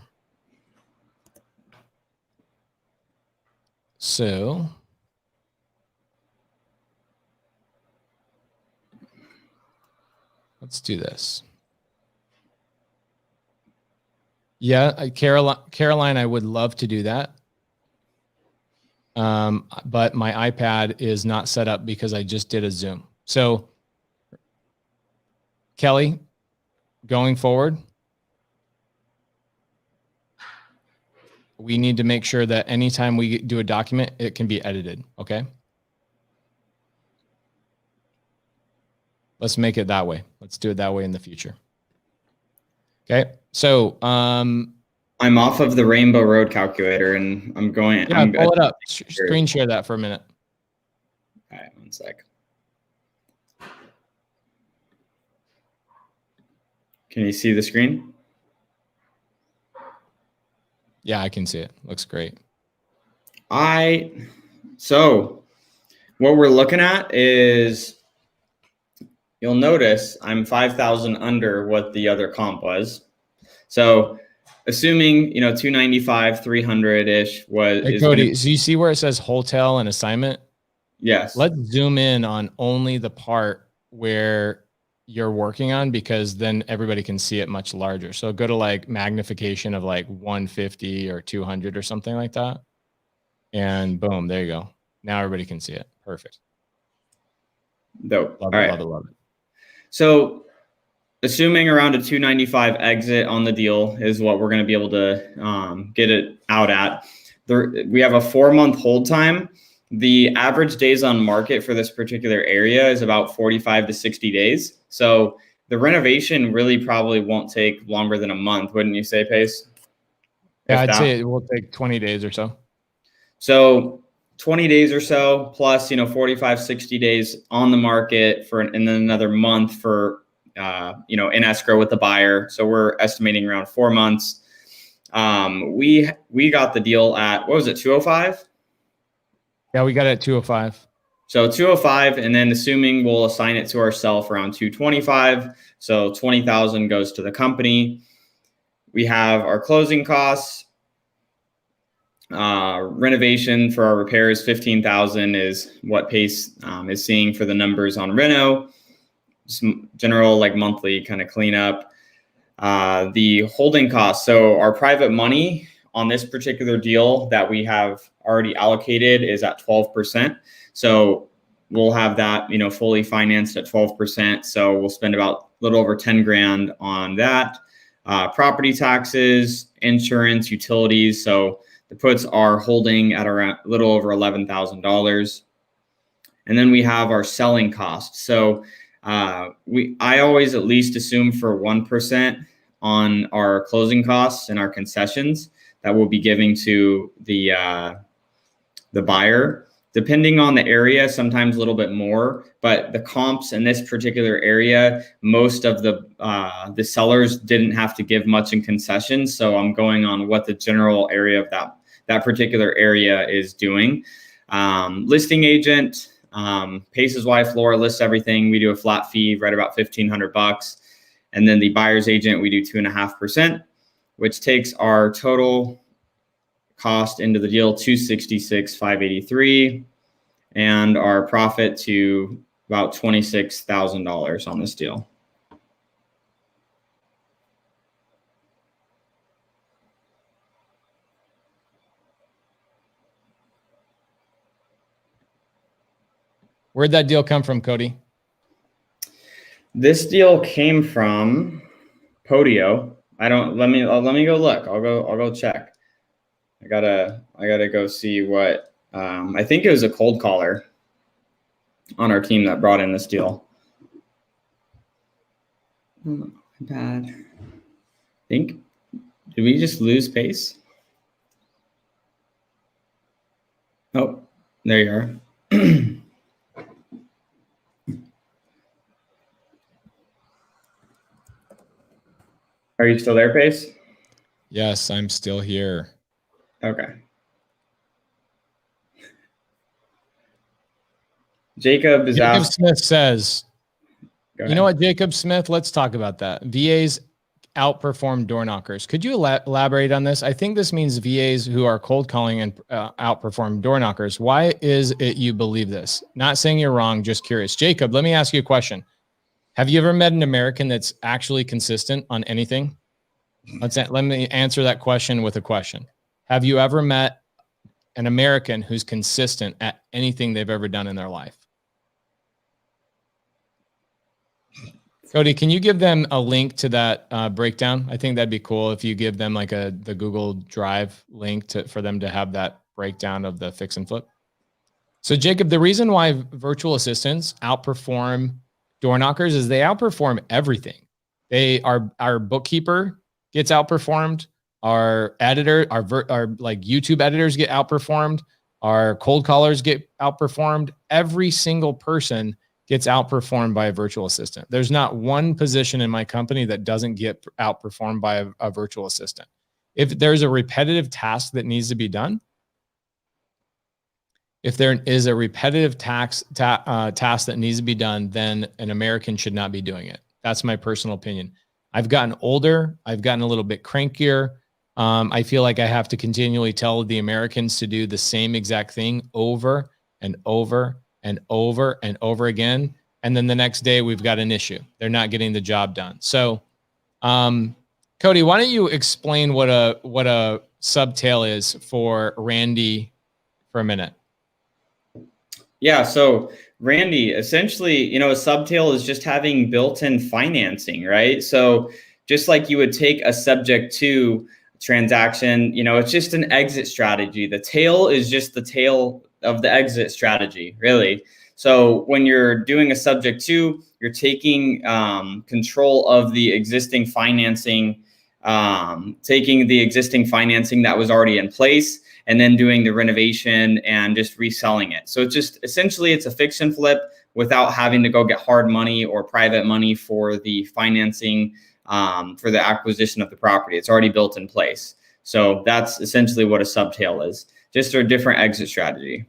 S2: So let's do this. Yeah, Caroline, I would love to do that. But my iPad is not set up because I just did a Zoom. So Kelly, going forward, we need to make sure that anytime we do a document, it can be edited. Okay. Let's make it that way. Let's do it that way in the future. Okay. So, I'm
S1: off of the Rainbow Road calculator and I'm going.
S2: Yeah, pull it up. Screen share that for a minute.
S1: All right, 1 sec. Can you see the screen?
S2: Yeah, I can see it. Looks great.
S1: So what we're looking at is, you'll notice I'm 5,000 under what the other comp was. So assuming, 295, 300-ish was.
S2: Hey, Cody, so you see where it says hotel and assignment?
S1: Yes.
S2: Let's zoom in on only the part where you're working on, because then everybody can see it much larger. So go to like magnification of like 150 or 200 or something like that. And boom, there you go. Now everybody can see it. Perfect.
S1: Dope.
S2: Love
S1: it.
S2: Love it.
S1: So assuming around a 295 exit on the deal is what we're going to be able to get it out at. We have a 4-month hold time. The average days on market for this particular area is about 45 to 60 days. So the renovation really probably won't take longer than a month, wouldn't you say, Pace?
S2: Yeah, I'd say it will take 20 days or so.
S1: So 20 days or so plus, 45, 60 days on the market and then another month for, in escrow with the buyer. So we're estimating around 4 months. We got the deal at, what was it, 205?
S2: Yeah, we got it at 205.
S1: So 205, and then assuming we'll assign it to ourselves around 225. So 20,000 goes to the company. We have our closing costs. Renovation for our repairs, 15,000 is what Pace is seeing for the numbers on reno. Just general like monthly kind of cleanup. The holding costs. So our private money on this particular deal that we have already allocated is at 12%. So we'll have that, fully financed at 12%. So we'll spend about a little over 10 grand on that. Property taxes, insurance, utilities. So it puts our holding at around a little over $11,000. And then we have our selling costs. So I always at least assume for 1% on our closing costs and our concessions that we'll be giving to the buyer. Depending on the area, sometimes a little bit more, but the comps in this particular area, most of the sellers didn't have to give much in concessions. So I'm going on what the general area of that particular area is doing. Listing agent, Pace's wife, Laura, lists everything. We do a flat fee, right about $1,500. And then the buyer's agent, we do 2.5%, which takes our total cost into the deal $266,583, and our profit to about $26,000 on this deal.
S2: Where'd that deal come from, Cody?
S1: This deal came from Podio. Let me go look. I'll go check. I gotta go see what, I think it was a cold caller on our team that brought in this deal. Oh, bad. I think, did we just lose Pace? Oh, there you are. Are you still there, Pace?
S2: Yes, I'm still here.
S1: Okay. Jacob
S2: Smith says, you know what, Jacob Smith, let's talk about that. VAs outperform door knockers. Could you elaborate on this? I think this means VAs who are cold calling and outperform door knockers. Why is it you believe this? Not saying you're wrong, just curious. Jacob, let me ask you a question. Have you ever met an American that's actually consistent on anything? Let me answer that question with a question. Have you ever met an American who's consistent at anything they've ever done in their life? Cody, can you give them a link to that breakdown? I think that'd be cool if you give them like the Google Drive link for them to have that breakdown of the fix and flip. So Jacob, the reason why virtual assistants outperform door knockers is they outperform everything. Our bookkeeper gets outperformed. Our editor, our like YouTube editors get outperformed. Our cold callers get outperformed. Every single person gets outperformed by a virtual assistant. There's not one position in my company that doesn't get outperformed by a virtual assistant. If there's a repetitive task that needs to be done, if there is a repetitive task that needs to be done, then an American should not be doing it. That's my personal opinion. I've gotten older. I've gotten a little bit crankier. I feel like I have to continually tell the Americans to do the same exact thing over and over and over and over again. And then the next day we've got an issue. They're not getting the job done. So, Cody, why don't you explain what a subtail is for Randy for a minute?
S1: Yeah. So Randy, essentially, a subtail is just having built-in financing, right? So just like you would take a subject to transaction, it's just an exit strategy. The tail is just the tail of the exit strategy, really. So when you're doing a subject to, you're taking control of the existing financing, taking the existing financing that was already in place, and then doing the renovation and just reselling it. So it's just essentially it's a fix and flip without having to go get hard money or private money for the financing, for the acquisition of the property. It's already built in place. So that's essentially what a subtail is, just a different exit strategy.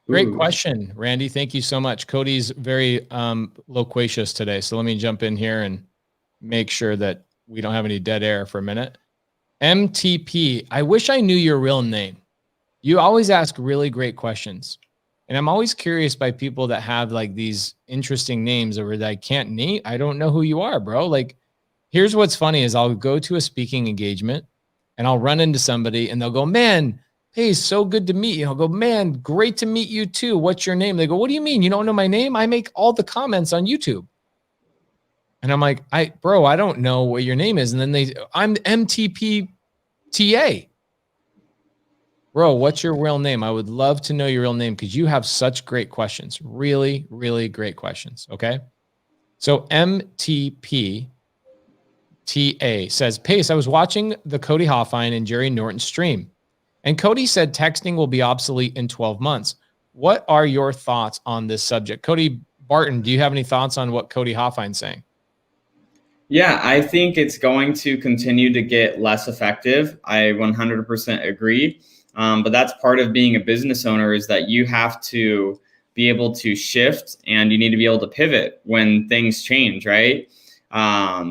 S2: Great question, Randy. Thank you so much. Cody's very loquacious today. So let me jump in here and make sure that we don't have any dead air for a minute. MTP, I wish I knew your real name. You always ask really great questions. And I'm always curious by people that have like these interesting names or that I can't name. I don't know who you are, bro. Like, here's what's funny is I'll go to a speaking engagement and I'll run into somebody and they'll go, man, hey, so good to meet you. I'll go, man, great to meet you too. What's your name? They go, what do you mean? You don't know my name? I make all the comments on YouTube. And I'm like, bro, I don't know what your name is. And then I'm MTPTA. Bro, what's your real name? I would love to know your real name because you have such great questions. Really, really great questions. Okay. So MTP TA says, Pace, I was watching the Cody Hotline and Jerry Norton stream, and Cody said texting will be obsolete in 12 months. What are your thoughts on this subject? Cody Barton, do you have any thoughts on what Cody Hotline's saying?
S1: Yeah, I think it's going to continue to get less effective. I 100% agree. But that's part of being a business owner, is that you have to be able to shift and you need to be able to pivot when things change, right?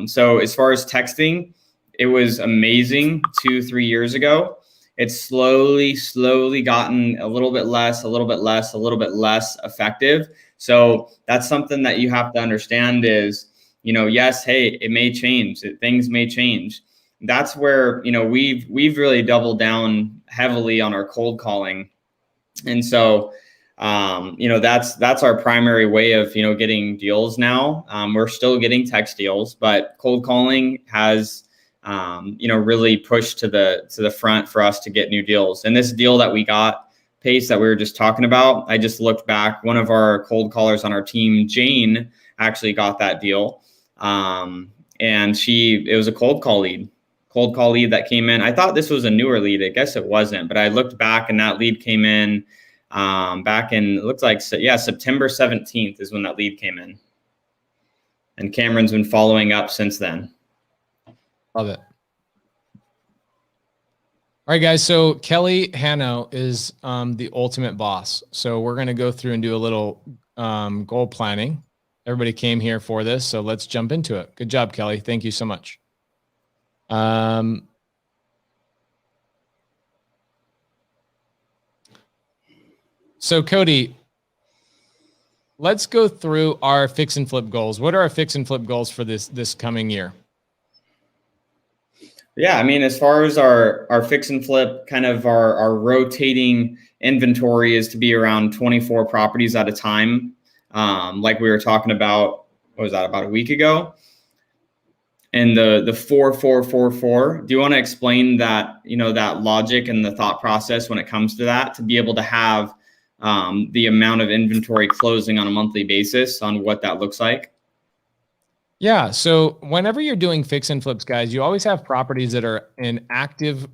S1: So as far as texting, it was amazing 2-3 years ago. It's slowly gotten a little bit less effective. So that's something that you have to understand is, yes, hey, it may change. Things may change. That's where, we've really doubled down heavily on our cold calling. And so, that's our primary way of, getting deals now. We're still getting text deals, but cold calling has, really pushed to the front for us to get new deals. And this deal that we got, Pace, that we were just talking about, I just looked back. One of our cold callers on our team, Jane, actually got that deal. And it was a cold call lead that came in. I thought this was a newer lead. I guess it wasn't, but I looked back and that lead came in back in, it looks like, September 17th is when that lead came in. And Cameron's been following up since then.
S2: Love it. All right, guys. So Kelly Hanno is the ultimate boss. So we're going to go through and do a little goal planning. Everybody came here for this, so let's jump into it. Good job, Kelly. Thank you so much. So Cody, let's go through our fix and flip goals. What are our fix and flip goals for this coming year?
S1: Yeah, I mean, as far as our fix and flip, kind of our rotating inventory is to be around 24 properties at a time. Like we were talking about, what was that, about a week ago? And the 4-4-4-4. Do you want to explain that, that logic and the thought process when it comes to that, to be able to have the amount of inventory closing on a monthly basis, on what that looks like?
S2: Yeah. So whenever you're doing fix and flips, guys, you always have properties that are in active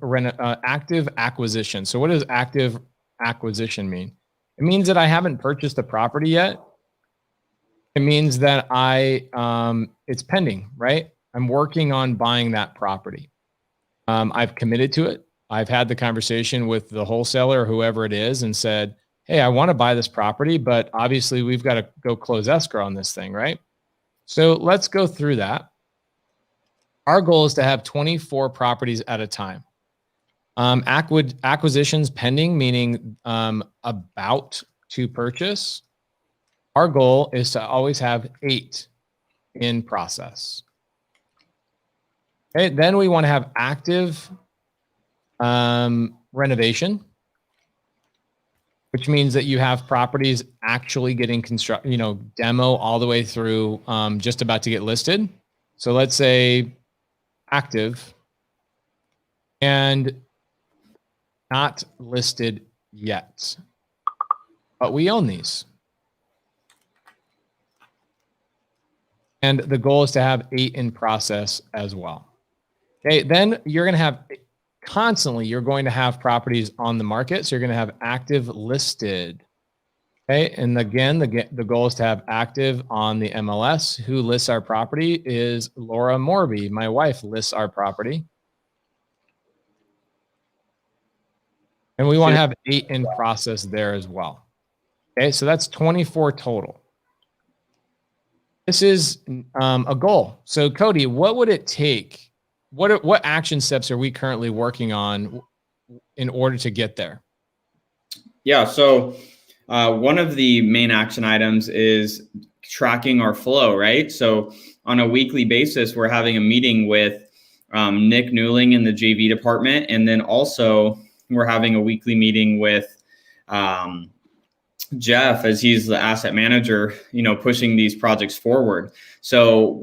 S2: acquisition. So what does active acquisition mean? It means that I haven't purchased a property yet. It means that it's pending, right? I'm working on buying that property. I've committed to it. I've had the conversation with the wholesaler or whoever it is and said, hey, I want to buy this property, but obviously we've got to go close escrow on this thing, right? So let's go through that. Our goal is to have 24 properties at a time. Acquisitions pending, meaning about to purchase. Our goal is to always have 8 in process. Okay, then we want to have active renovation, which means that you have properties actually getting demo all the way through, just about to get listed. So let's say active and not listed yet, but we own these. And the goal is to have 8 in process as well. Okay, then you're going to have you're going to have properties on the market. So you're going to have active listed. Okay. And again, the goal is to have active on the MLS. Who lists our property is Laura Morby. My wife lists our property. And we want to have 8 in process there as well. Okay. So that's 24 total. This is a goal. So Cody, what would it take? What action steps are we currently working on in order to get there?
S1: Yeah. So one of the main action items is tracking our flow, right? So on a weekly basis, we're having a meeting with Nick Newling in the JV department. And then also we're having a weekly meeting with Jeff, as he's the asset manager, pushing these projects forward. So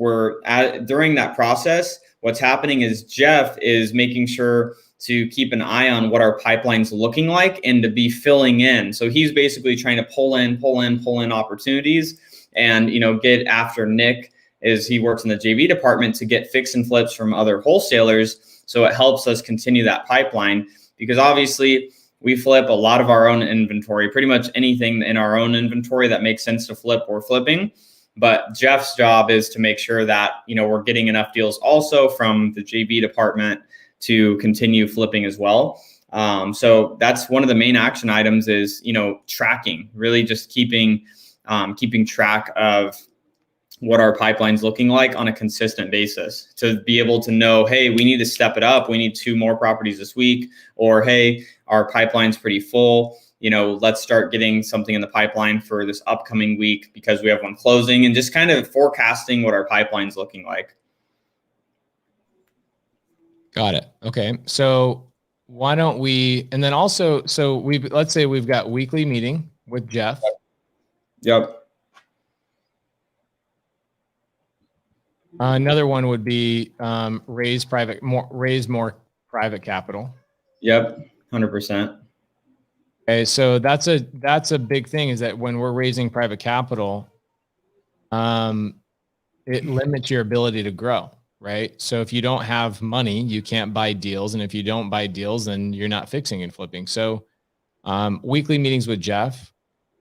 S1: during that process, what's happening is Jeff is making sure to keep an eye on what our pipeline's looking like and to be filling in. So he's basically trying to pull in opportunities and, get after Nick as he works in the JV department to get fix and flips from other wholesalers. So it helps us continue that pipeline, because obviously we flip a lot of our own inventory, pretty much anything in our own inventory that makes sense to flip, we're flipping. But Jeff's job is to make sure that, we're getting enough deals also from the JV department to continue flipping as well. So that's one of the main action items is, tracking, really just keeping track of what our pipeline's looking like on a consistent basis, to be able to know, hey, we need to step it up. We need 2 more properties this week, or, hey, our pipeline's pretty full. Let's start getting something in the pipeline for this upcoming week because we have one closing, and just kind of forecasting what our pipeline's looking like.
S2: Got it. Okay. So why don't we, and then also, so let's say we've got weekly meeting with Jeff.
S1: Yep.
S2: Another one would be raise more private capital.
S1: Yep. 100%.
S2: Okay. So that's a big thing, is that when we're raising private capital, it limits your ability to grow. Right. So if you don't have money, you can't buy deals. And if you don't buy deals, then you're not fixing and flipping. So weekly meetings with Jeff.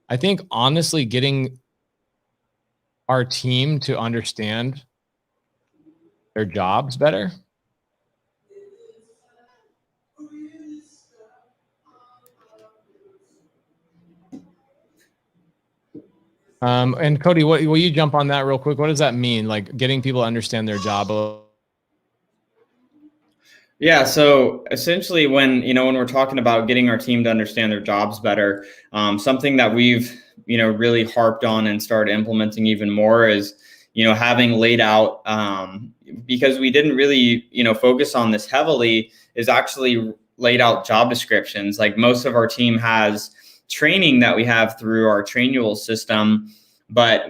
S2: I think honestly, getting our team to understand their jobs better. And Cody, will you jump on that real quick? What does that mean? Like getting people to understand their job?
S1: Yeah. So essentially when we're talking about getting our team to understand their jobs better, something that we've, really harped on and started implementing even more is, having laid out, because we didn't really, focus on this heavily, is actually laid out job descriptions. Like most of our team has training that we have through our trainual system, but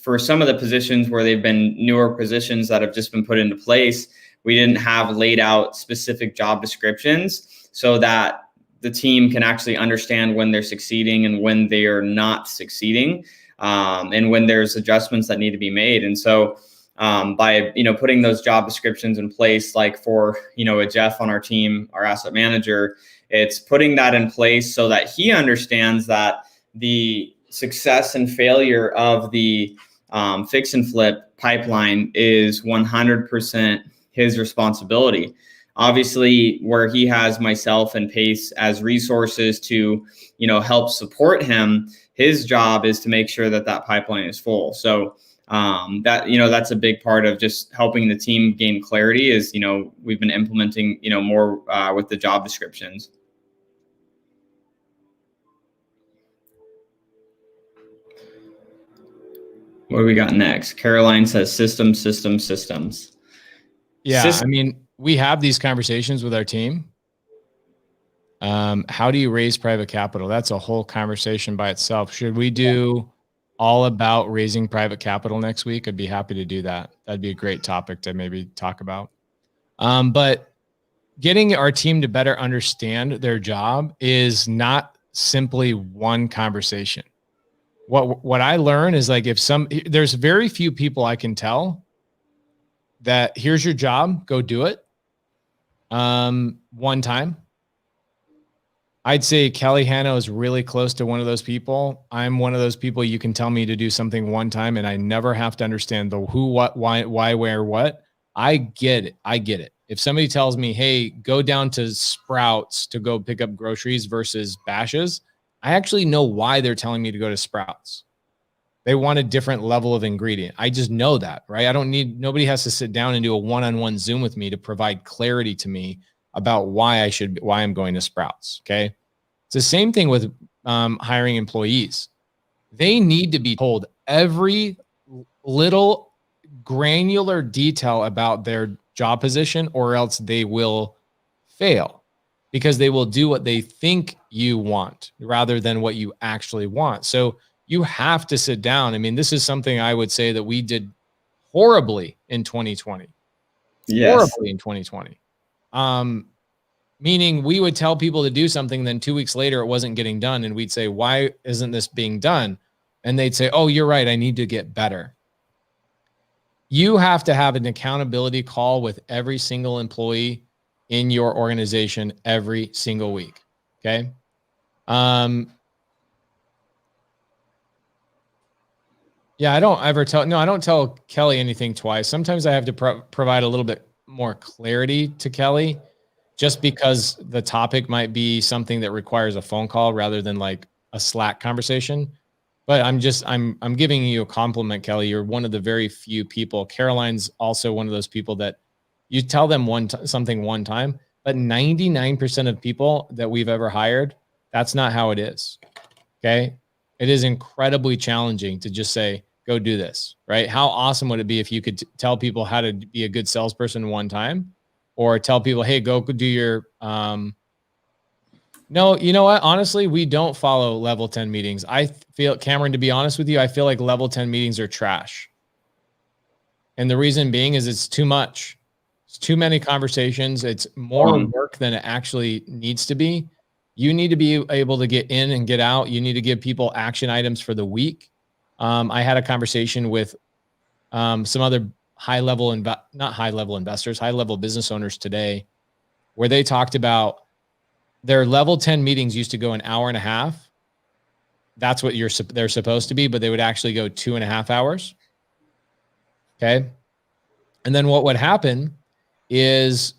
S1: for some of the positions where they've been newer positions that have just been put into place, we didn't have laid out specific job descriptions so that the team can actually understand when they're succeeding and when they are not succeeding, and when there's adjustments that need to be made. And so by, putting those job descriptions in place, like for, a Jeff on our team, our asset manager, it's putting that in place so that he understands that the success and failure of the fix and flip pipeline is 100% his responsibility. Obviously, where he has myself and Pace as resources to, help support him, his job is to make sure that that pipeline is full. So that's a big part of just helping the team gain clarity is, we've been implementing, more with the job descriptions. What do we got next? Caroline says systems.
S2: Yeah. I mean, we have these conversations with our team. How do you raise private capital? That's a whole conversation by itself. Should we do all about raising private capital next week? I'd be happy to do that. That'd be a great topic to maybe talk about. But getting our team to better understand their job is not simply one conversation. What I learn is like, there's very few people I can tell that here's your job, go do it. One time. I'd say Kelly Hanna is really close to one of those people. I'm one of those people you can tell me to do something one time and I never have to understand the who, what, why, where, what. I get it. If somebody tells me, hey, go down to Sprouts to go pick up groceries versus Bash's', I actually know why they're telling me to go to Sprouts. They want a different level of ingredient. I just know that, right? Nobody has to sit down and do a one-on-one Zoom with me to provide clarity to me about why I'm going to Sprouts. Okay. It's the same thing with hiring employees. They need to be told every little granular detail about their job position, or else they will fail, because they will do what they think you want rather than what you actually want. So you have to sit down. I mean, this is something I would say that we did horribly in 2020.
S1: Yes.
S2: Horribly in 2020. Meaning we would tell people to do something, then 2 weeks later, it wasn't getting done. And we'd say, why isn't this being done? And they'd say, oh, you're right. I need to get better. You have to have an accountability call with every single employee in your organization every single week. Okay. Yeah, I don't tell Kelly anything twice. Sometimes I have to provide a little bit more clarity to Kelly, just because the topic might be something that requires a phone call rather than like a Slack conversation. But I'm giving you a compliment, Kelly. You're one of the very few people. Caroline's also one of those people that you tell them something one time, but 99% of people that we've ever hired, that's not how it is. Okay. It is incredibly challenging to just say, go do this, right? How awesome would it be if you could tell people how to be a good salesperson one time, or tell people, hey, go do your, no, you know what? Honestly, we don't follow level 10 meetings. I feel, Cameron, to be honest with you, I feel like level 10 meetings are trash. And the reason being is it's too much. It's too many conversations. It's more work than it actually needs to be. You need to be able to get in and get out. You need to give people action items for the week. I had a conversation with some other high-level business owners today, where they talked about their level 10 meetings used to go an hour and a half. That's what they're supposed to be, but they would actually go 2.5 hours. Okay. And then what would happen is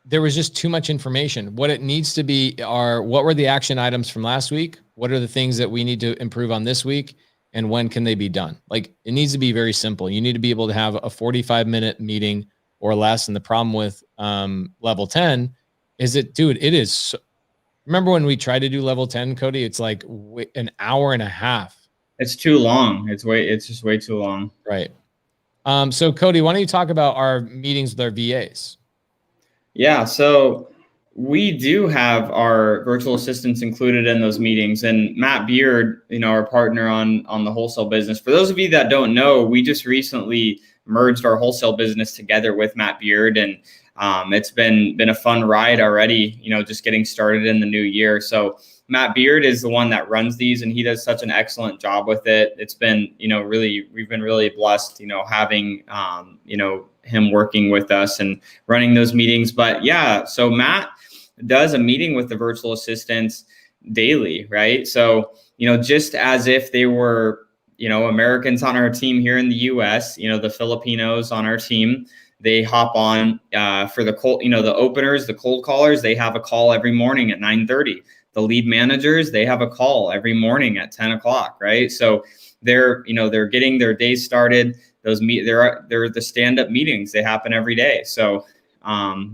S2: there was just too much information. What it needs to be are, what were the action items from last week? What are the things that we need to improve on this week? And when can they be done? Like, it needs to be very simple. You need to be able to have a 45-minute meeting or less. And the problem with level 10 is that, dude, it is. Remember when we tried to do level 10, Cody? It's like an hour and a half.
S1: It's too long. It's just way too long.
S2: Right. So Cody, why don't you talk about our meetings with our VAs?
S1: Yeah. So we do have our virtual assistants included in those meetings, and Matt Beard, our partner on the wholesale business. For those of you that don't know, we just recently merged our wholesale business together with Matt Beard, and it's been a fun ride already, just getting started in the new year. So Matt Beard is the one that runs these, and he does such an excellent job with it. It's been, we've been really blessed, having, him working with us and running those meetings. But yeah, so Matt does a meeting with the virtual assistants daily, right? So, just as if they were, Americans on our team here in the US, the Filipinos on our team, they hop on for the cold, the openers, the cold callers, they have a call every morning at 9:30. The lead managers, they have a call every morning at 10 o'clock, right? So they're getting their day started. They're the stand-up meetings. They happen every day. So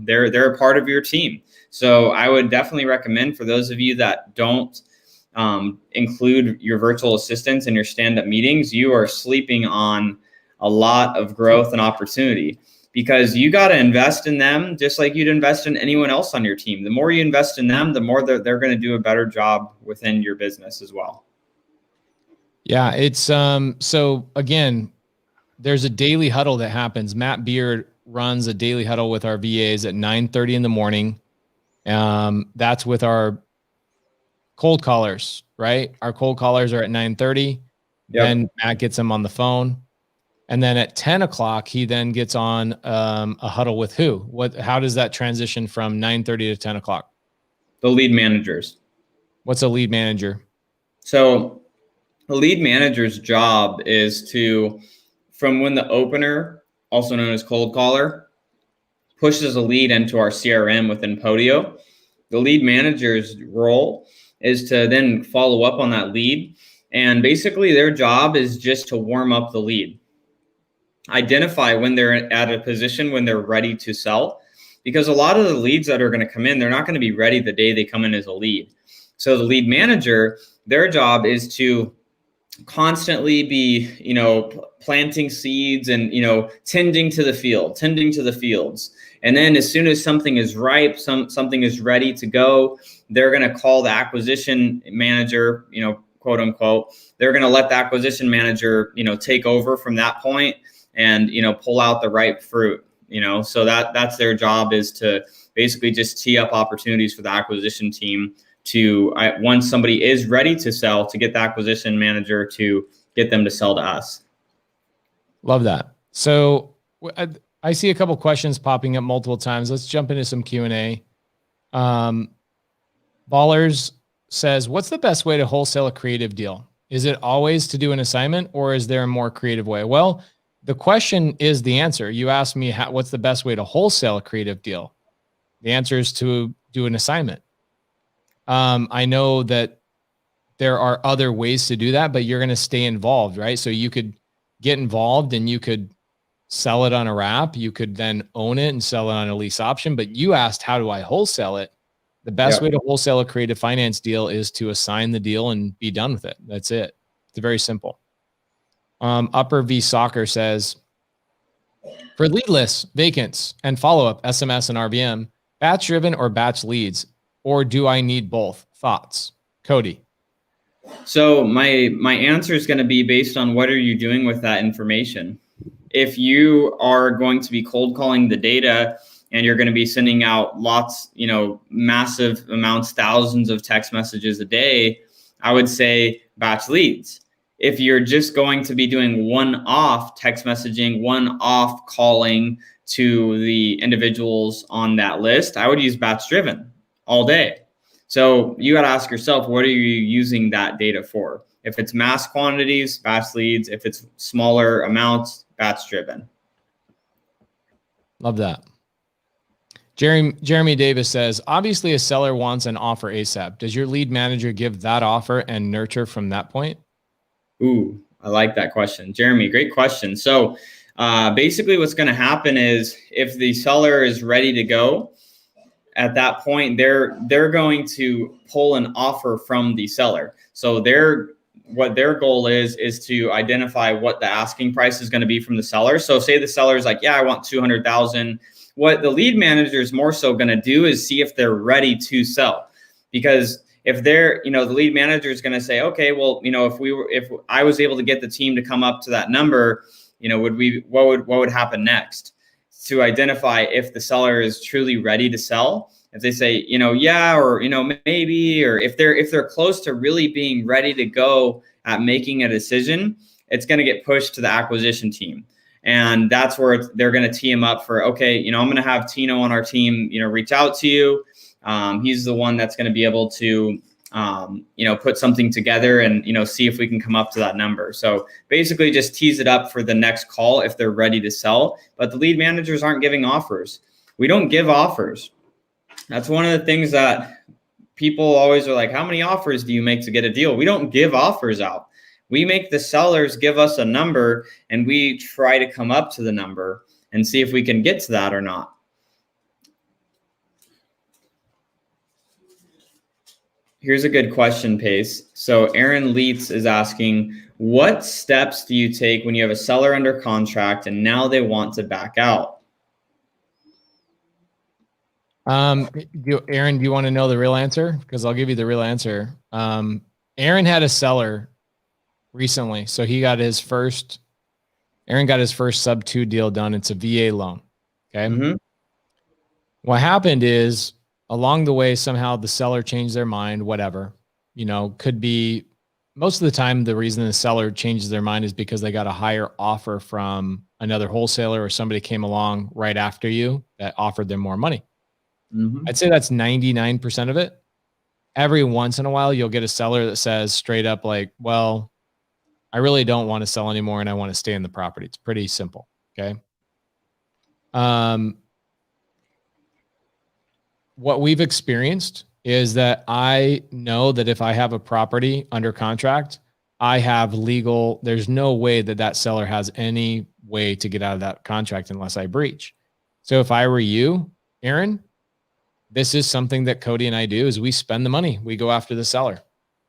S1: they're a part of your team. So I would definitely recommend, for those of you that don't include your virtual assistants in your stand-up meetings, you are sleeping on a lot of growth and opportunity, because you got to invest in them just like you'd invest in anyone else on your team. The more you invest in them, the more they're going to do a better job within your business as well.
S2: Yeah, it's so again, there's a daily huddle that happens. Matt Beard runs a daily huddle with our VAs at 9:30 in the morning. That's with our cold callers, right? Our cold callers are at 9:30. Yep. Then Matt gets them on the phone. And then at 10 o'clock, he then gets on a huddle with who? How does that transition from 9:30 to 10 o'clock?
S1: The lead managers.
S2: What's a lead manager?
S1: So the lead manager's job is to, from when the opener, also known as cold caller, pushes a lead into our CRM within Podio, the lead manager's role is to then follow up on that lead. And basically their job is just to warm up the lead. Identify when they're at a position when they're ready to sell, because a lot of the leads that are going to come in, they're not going to be ready the day they come in as a lead. So the lead manager, their job is to constantly be, planting seeds and, tending to the fields. And then as soon as something is ripe, something is ready to go, they're going to call the acquisition manager, quote unquote. They're going to let the acquisition manager, take over from that point and, pull out the ripe fruit, so that's their job, is to basically just tee up opportunities for the acquisition team to, once somebody is ready to sell, to get the acquisition manager to get them to sell to us.
S2: Love that. So I see a couple questions popping up multiple times. Let's jump into some Q&A. Ballers says, what's the best way to wholesale a creative deal? Is it always to do an assignment, or is there a more creative way? Well, the question is the answer. You asked me what's the best way to wholesale a creative deal? The answer is to do an assignment. I know that there are other ways to do that, but you're going to stay involved, right? So you could get involved and you could sell it on a wrap. You could then own it and sell it on a lease option. But you asked, how do I wholesale it? The best way to wholesale a creative finance deal is to assign the deal and be done with it. That's it. It's very simple. Upper V Soccer says, for lead lists, vacants, and follow-up, SMS and RVM, batch driven or batch leads, or do I need both? Thoughts? Cody.
S1: So my answer is going to be based on what are you doing with that information. If you are going to be cold calling the data and you're going to be sending out lots, massive amounts, thousands of text messages a day, I would say batch leads. If you're just going to be doing one-off text messaging, one-off calling to the individuals on that list, I would use batch driven all day. So you got to ask yourself, what are you using that data for? If it's mass quantities, batch leads. If it's smaller amounts, batch driven.
S2: Love that. Jeremy Davis says, obviously a seller wants an offer ASAP. Does your lead manager give that offer and nurture from that point?
S1: Ooh, I like that question. Jeremy, great question. So basically what's going to happen is if the seller is ready to go, at that point, they're going to pull an offer from the seller. So what their goal is to identify what the asking price is going to be from the seller. So say the seller is like, yeah, I want 200,000. What the lead manager is more so going to do is see if they're ready to sell. Because if they're, the lead manager is going to say, okay, well, if I was able to get the team to come up to that number, what would happen next? To identify if the seller is truly ready to sell. If they say, yeah, or, maybe, or if they're close to really being ready to go at making a decision, it's going to get pushed to the acquisition team. And that's where they're going to tee him up for, okay, I'm going to have Tino on our team, reach out to you. He's the one that's going to be able to, put something together and, see if we can come up to that number. So basically just tease it up for the next call if they're ready to sell. But the lead managers aren't giving offers. We don't give offers. That's one of the things that people always are like, how many offers do you make to get a deal? We don't give offers out. We make the sellers give us a number and we try to come up to the number and see if we can get to that or not. Here's a good question, Pace. So Aaron Leitz is asking, what steps do you take when you have a seller under contract and now they want to back out?
S2: Aaron, do you want to know the real answer? Because I'll give you the real answer. Aaron had a seller recently. So Aaron got his first sub 2 deal done. It's a VA loan. Okay. Mm-hmm. What happened is along the way, somehow the seller changed their mind, whatever, could be most of the time. The reason the seller changes their mind is because they got a higher offer from another wholesaler or somebody came along right after you that offered them more money. Mm-hmm. I'd say that's 99% of it. Every once in a while, you'll get a seller that says straight up like, well, I really don't want to sell anymore and I want to stay in the property. It's pretty simple. Okay. What we've experienced is that I know that if I have a property under contract, I have there's no way that seller has any way to get out of that contract unless I breach. So if I were you, Aaron, this is something that Cody and I do is we spend the money. We go after the seller.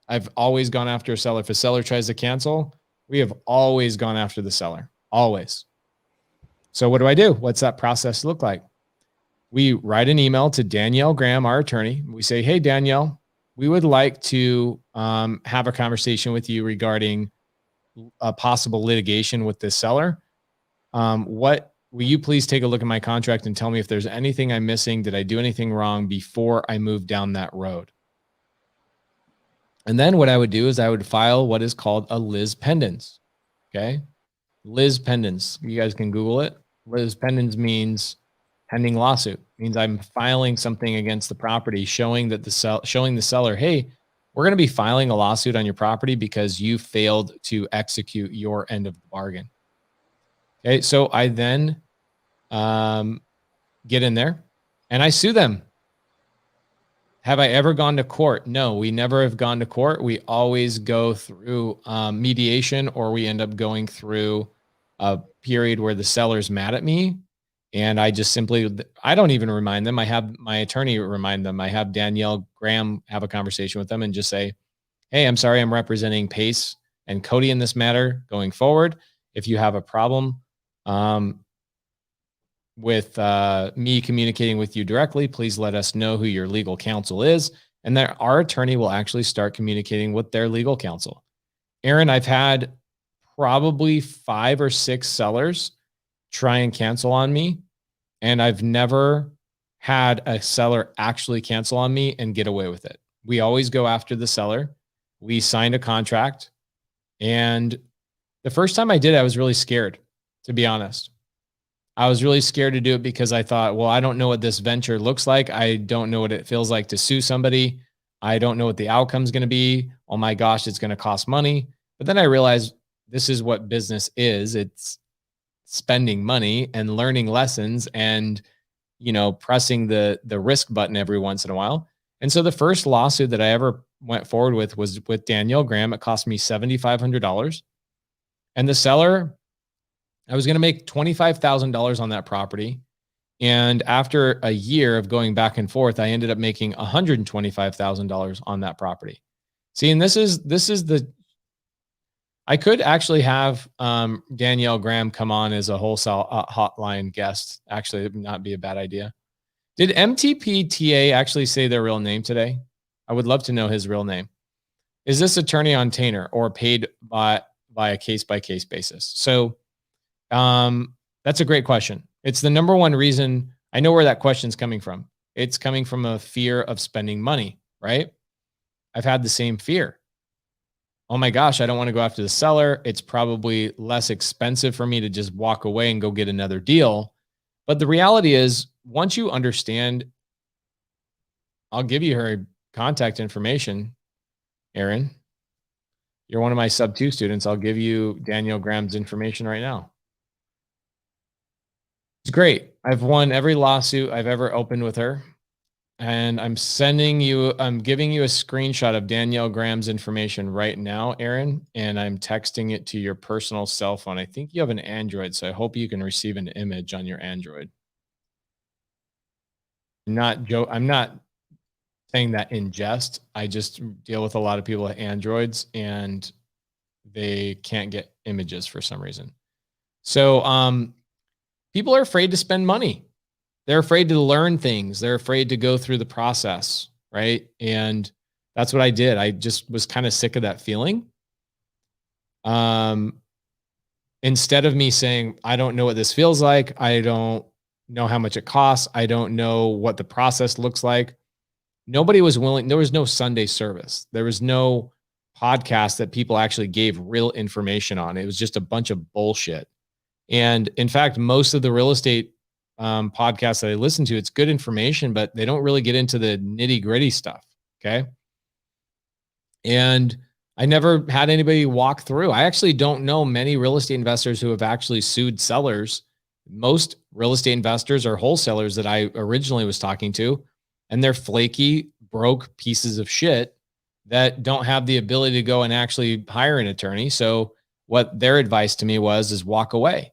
S2: I've always gone after a seller. If a seller tries to cancel, we have always gone after the seller, always. So what do? What's that process look like? We write an email to Danielle Graham, our attorney. We say, hey, Danielle, we would like to have a conversation with you regarding a possible litigation with this seller. What will you please take a look at my contract and tell me if there's anything I'm missing? Did I do anything wrong before I move down that road? And then what I would do is I would file what is called a lis pendens. Okay. Lis pendens. You guys can Google it. Lis pendens means pending lawsuit. It means I'm filing something against the property, showing the seller, hey, we're going to be filing a lawsuit on your property because you failed to execute your end of the bargain. Okay. So I then get in there and I sue them. Have I ever gone to court? No, we never have gone to court. We always go through mediation, or we end up going through a period where the seller's mad at me. And I just simply, I don't even remind them. I have my attorney remind them. I have Danielle Graham have a conversation with them and just say, hey, I'm sorry, I'm representing Pace and Cody in this matter going forward. If you have a problem with me communicating with you directly, please let us know who your legal counsel is. And then our attorney will actually start communicating with their legal counsel. Aaron, I've had probably 5 or 6 sellers try and cancel on me. And I've never had a seller actually cancel on me and get away with it. We always go after the seller. We signed a contract. And the first time I did, I was really scared, to be honest. I was really scared to do it because I thought, well, I don't know what this venture looks like. I don't know what it feels like to sue somebody. I don't know what the outcome's going to be. Oh my gosh, it's going to cost money. But then I realized this is what business is. It's spending money and learning lessons and, pressing the risk button every once in a while. And so the first lawsuit that I ever went forward with was with Danielle Graham. It cost me $7,500. And the seller, I was going to make $25,000 on that property. And after a year of going back and forth, I ended up making $125,000 on that property. See, and this is I could actually have Danielle Graham come on as a wholesale hotline guest. Actually, it would not be a bad idea. Did MTPTA actually say their real name today? I would love to know his real name. Is this attorney on retainer or paid by a case-by-case basis? So that's a great question. It's the number one reason. I know where that question's coming from. It's coming from a fear of spending money, right? I've had the same fear. Oh my gosh, I don't want to go after the seller. It's probably less expensive for me to just walk away and go get another deal. But the reality is, once you understand, I'll give you her contact information, Aaron. You're one of my sub 2 students. I'll give you Danielle Graham's information right now. It's great. I've won every lawsuit I've ever opened with her. And I'm giving you a screenshot of Danielle Graham's information right now, Aaron, and I'm texting it to your personal cell phone. I think you have an Android, so I hope you can receive an image on your Android. I'm not saying that in jest. I just deal with a lot of people with Androids and they can't get images for some reason. So people are afraid to spend money. They're afraid to learn things. They're afraid to go through the process, right? And that's what I did. I just was kind of sick of that feeling. Instead of me saying, I don't know what this feels like. I don't know how much it costs. I don't know what the process looks like. Nobody was willing. There was no Sunday service. There was no podcast that people actually gave real information on. It was just a bunch of bullshit. And in fact, most of the real estate podcasts that I listen to, it's good information, but they don't really get into the nitty gritty stuff. Okay. And I never had anybody walk through. I actually don't know many real estate investors who have actually sued sellers. Most real estate investors are wholesalers that I originally was talking to, and they're flaky, broke pieces of shit that don't have the ability to go and actually hire an attorney. So what their advice to me is walk away,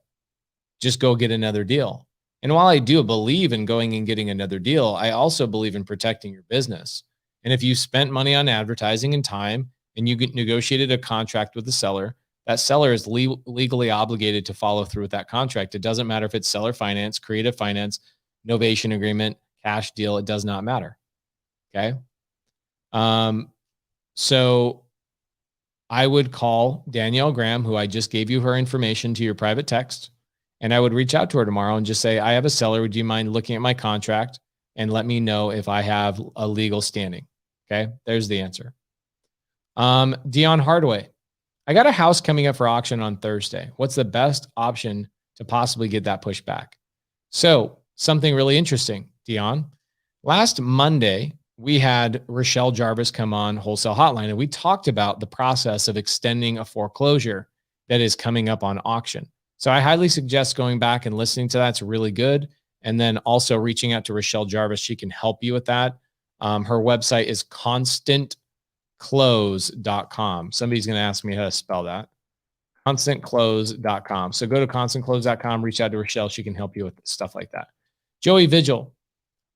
S2: just go get another deal. And while I do believe in going and getting another deal, I also believe in protecting your business. And if you spent money on advertising and time and you negotiated a contract with the seller, that seller is legally obligated to follow through with that contract. It doesn't matter if it's seller finance, creative finance, novation agreement, cash deal. It does not matter. Okay. So I would call Danielle Graham, who I just gave you her information to your private text, And I would reach out to her tomorrow and just say, I have a seller. Would you mind looking at my contract and let me know if I have a legal standing? Okay. There's the answer. Dion Hardaway. I got a house coming up for auction on Thursday. What's the best option to possibly get that pushed back? So something really interesting, Dion. Last Monday, we had Rochelle Jarvis come on Wholesale Hotline, and we talked about the process of extending a foreclosure that is coming up on auction. So I highly suggest going back and listening to that. It's really good. And then also reaching out to Rochelle Jarvis. She can help you with that. Her website is constantclose.com. Somebody's going to ask me how to spell that. Constantclose.com. So go to constantclose.com, reach out to Rochelle. She can help you with stuff like that. Joey Vigil.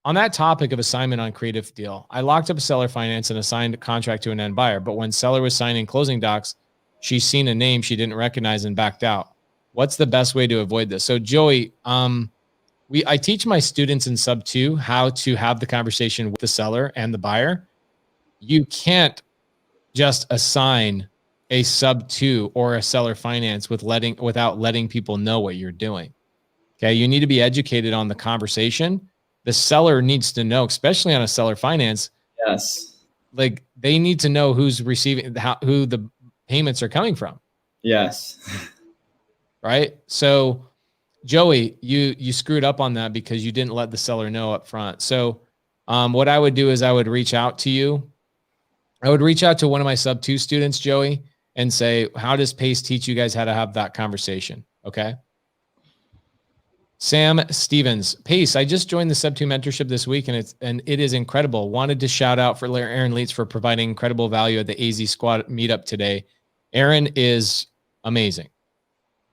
S2: On that topic of assignment on creative deal, I locked up a seller finance and assigned a contract to an end buyer. But when seller was signing closing docs, she's seen a name she didn't recognize and backed out. What's the best way to avoid this? So Joey, I teach my students in sub 2 how to have the conversation with the seller and the buyer. You can't just assign a sub 2 or a seller finance without letting people know what you're doing. Okay. You need to be educated on the conversation. The seller needs to know, especially on a seller finance.
S1: Yes.
S2: Like they need to know who's receiving, who the payments are coming from.
S1: Yes.
S2: Right. So Joey, you screwed up on that because you didn't let the seller know up front. So what I would do is I would reach out to you. I would reach out to one of my sub 2 students, Joey, and say, how does Pace teach you guys how to have that conversation? Okay. Sam Stevens, Pace, I just joined the sub 2 mentorship this week and it is incredible. Wanted to shout out for Aaron Leitz for providing incredible value at the AZ Squad meetup today. Aaron is amazing.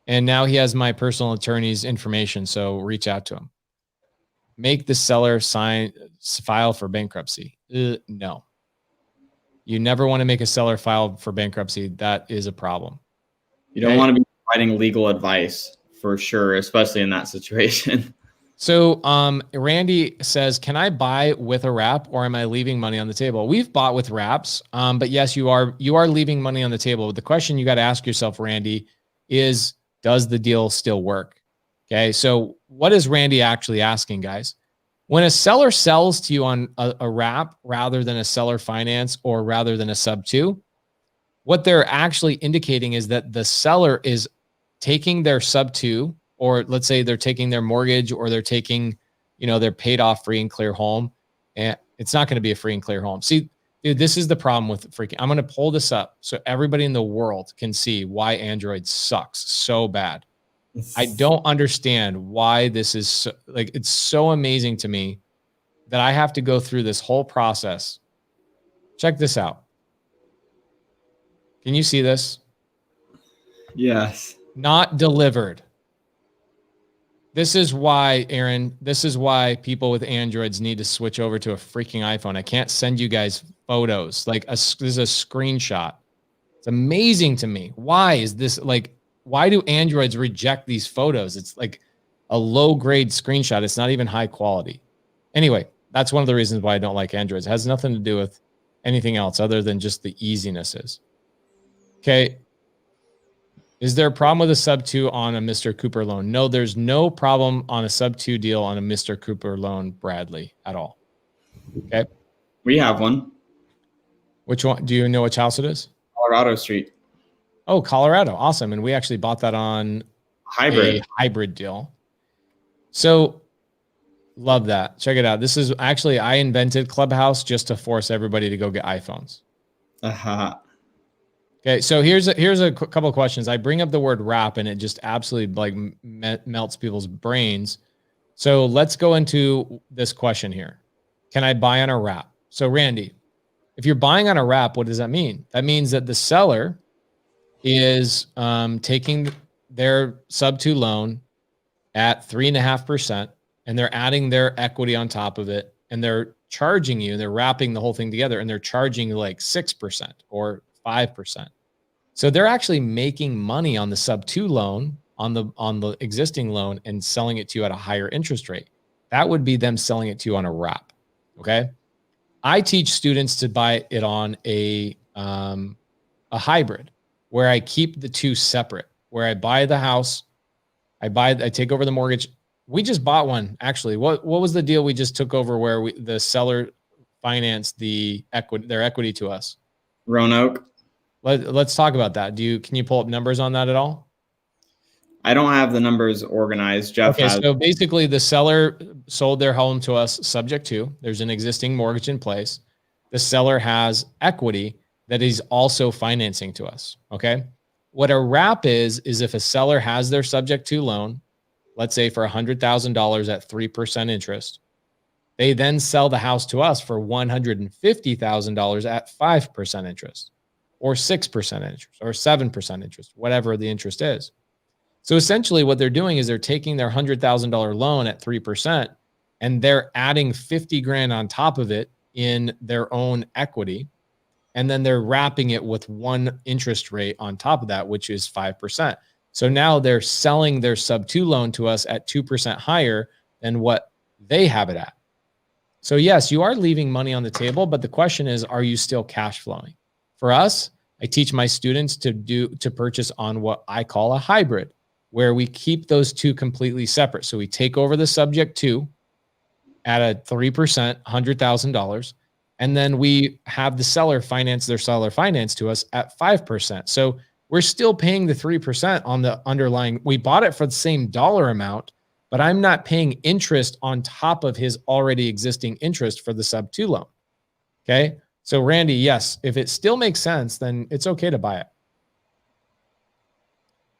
S2: And now he has my personal attorney's information, so reach out to him. Make the seller file for bankruptcy. No. You never want to make a seller file for bankruptcy. That is a problem.
S1: You don't want to be providing legal advice for sure, especially in that situation.
S2: So Randy says, can I buy with a wrap or am I leaving money on the table? We've bought with wraps, but yes, you are leaving money on the table. The question you got to ask yourself, Randy, is does the deal still work? Okay. So what is Randy actually asking, guys? When a seller sells to you on a wrap rather than a seller finance or rather than a sub 2, what they're actually indicating is that the seller is taking their sub 2, or let's say they're taking their mortgage or they're taking, their paid off free and clear home. And it's not going to be a free and clear home. See, dude, this is the problem with I'm going to pull this up so everybody in the world can see why Android sucks so bad. I don't understand why this is so, it's so amazing to me that I have to go through this whole process. Check this out. Can you see this?
S1: Yes.
S2: Not delivered. This is why, Aaron, this is why people with Androids need to switch over to a freaking iPhone. I can't send you guys photos. This is a screenshot. It's amazing to me. Why is this why do Androids reject these photos? It's like a low grade screenshot. It's not even high quality. Anyway, that's one of the reasons why I don't like Androids. It has nothing to do with anything else other than just the easinesses. Okay. Is there a problem with a sub 2 on a Mr. Cooper loan? No, there's no problem on a sub 2 deal on a Mr. Cooper loan, Bradley, at all. Okay.
S1: We have one.
S2: Which one? Do you know which house it is?
S1: Colorado Street.
S2: Oh, Colorado. Awesome. And we actually bought that on
S1: a
S2: hybrid deal. So love that. Check it out. This is actually, I invented Clubhouse just to force everybody to go get iPhones.
S1: Uh-huh.
S2: Okay, so here's a couple of questions. I bring up the word wrap and it just absolutely melts people's brains. So let's go into this question here. Can I buy on a wrap? So Randy, if you're buying on a wrap, what does that mean? That means that the seller is taking their sub 2 loan at 3.5%, and they're adding their equity on top of it, and they're charging you. They're wrapping the whole thing together, and they're charging 6% or 5%. So they're actually making money on the sub 2 loan, on the existing loan, and selling it to you at a higher interest rate. That would be them selling it to you on a wrap. Okay. I teach students to buy it on a hybrid where I keep the two separate, where I buy the house, I take over the mortgage. We just bought one, actually. What was the deal we just took over where the seller financed their equity to us?
S1: Roanoke.
S2: Let's talk about that. Can you pull up numbers on that at all?
S1: I don't have the numbers organized. Jeff has.
S2: So basically the seller sold their home to us subject to, there's an existing mortgage in place. The seller has equity that he's also financing to us. Okay. What a wrap is if a seller has their subject to loan, let's say for $100,000 at 3% interest, they then sell the house to us for $150,000 at 5% interest, or 6% interest, or 7% interest, whatever the interest is. So essentially what they're doing is they're taking their $100,000 loan at 3% and they're adding 50 grand on top of it in their own equity. And then they're wrapping it with one interest rate on top of that, which is 5%. So now they're selling their sub 2 loan to us at 2% higher than what they have it at. So yes, you are leaving money on the table, but the question is, are you still cash flowing? For us, I teach my students to purchase on what I call a hybrid, where we keep those two completely separate. So we take over the subject to at a 3%, $100,000, and then we have the seller finance their seller finance to us at 5%. So we're still paying the 3% on the underlying. We bought it for the same dollar amount, but I'm not paying interest on top of his already existing interest for the sub 2 loan. Okay. So Randy, yes, if it still makes sense, then it's okay to buy it.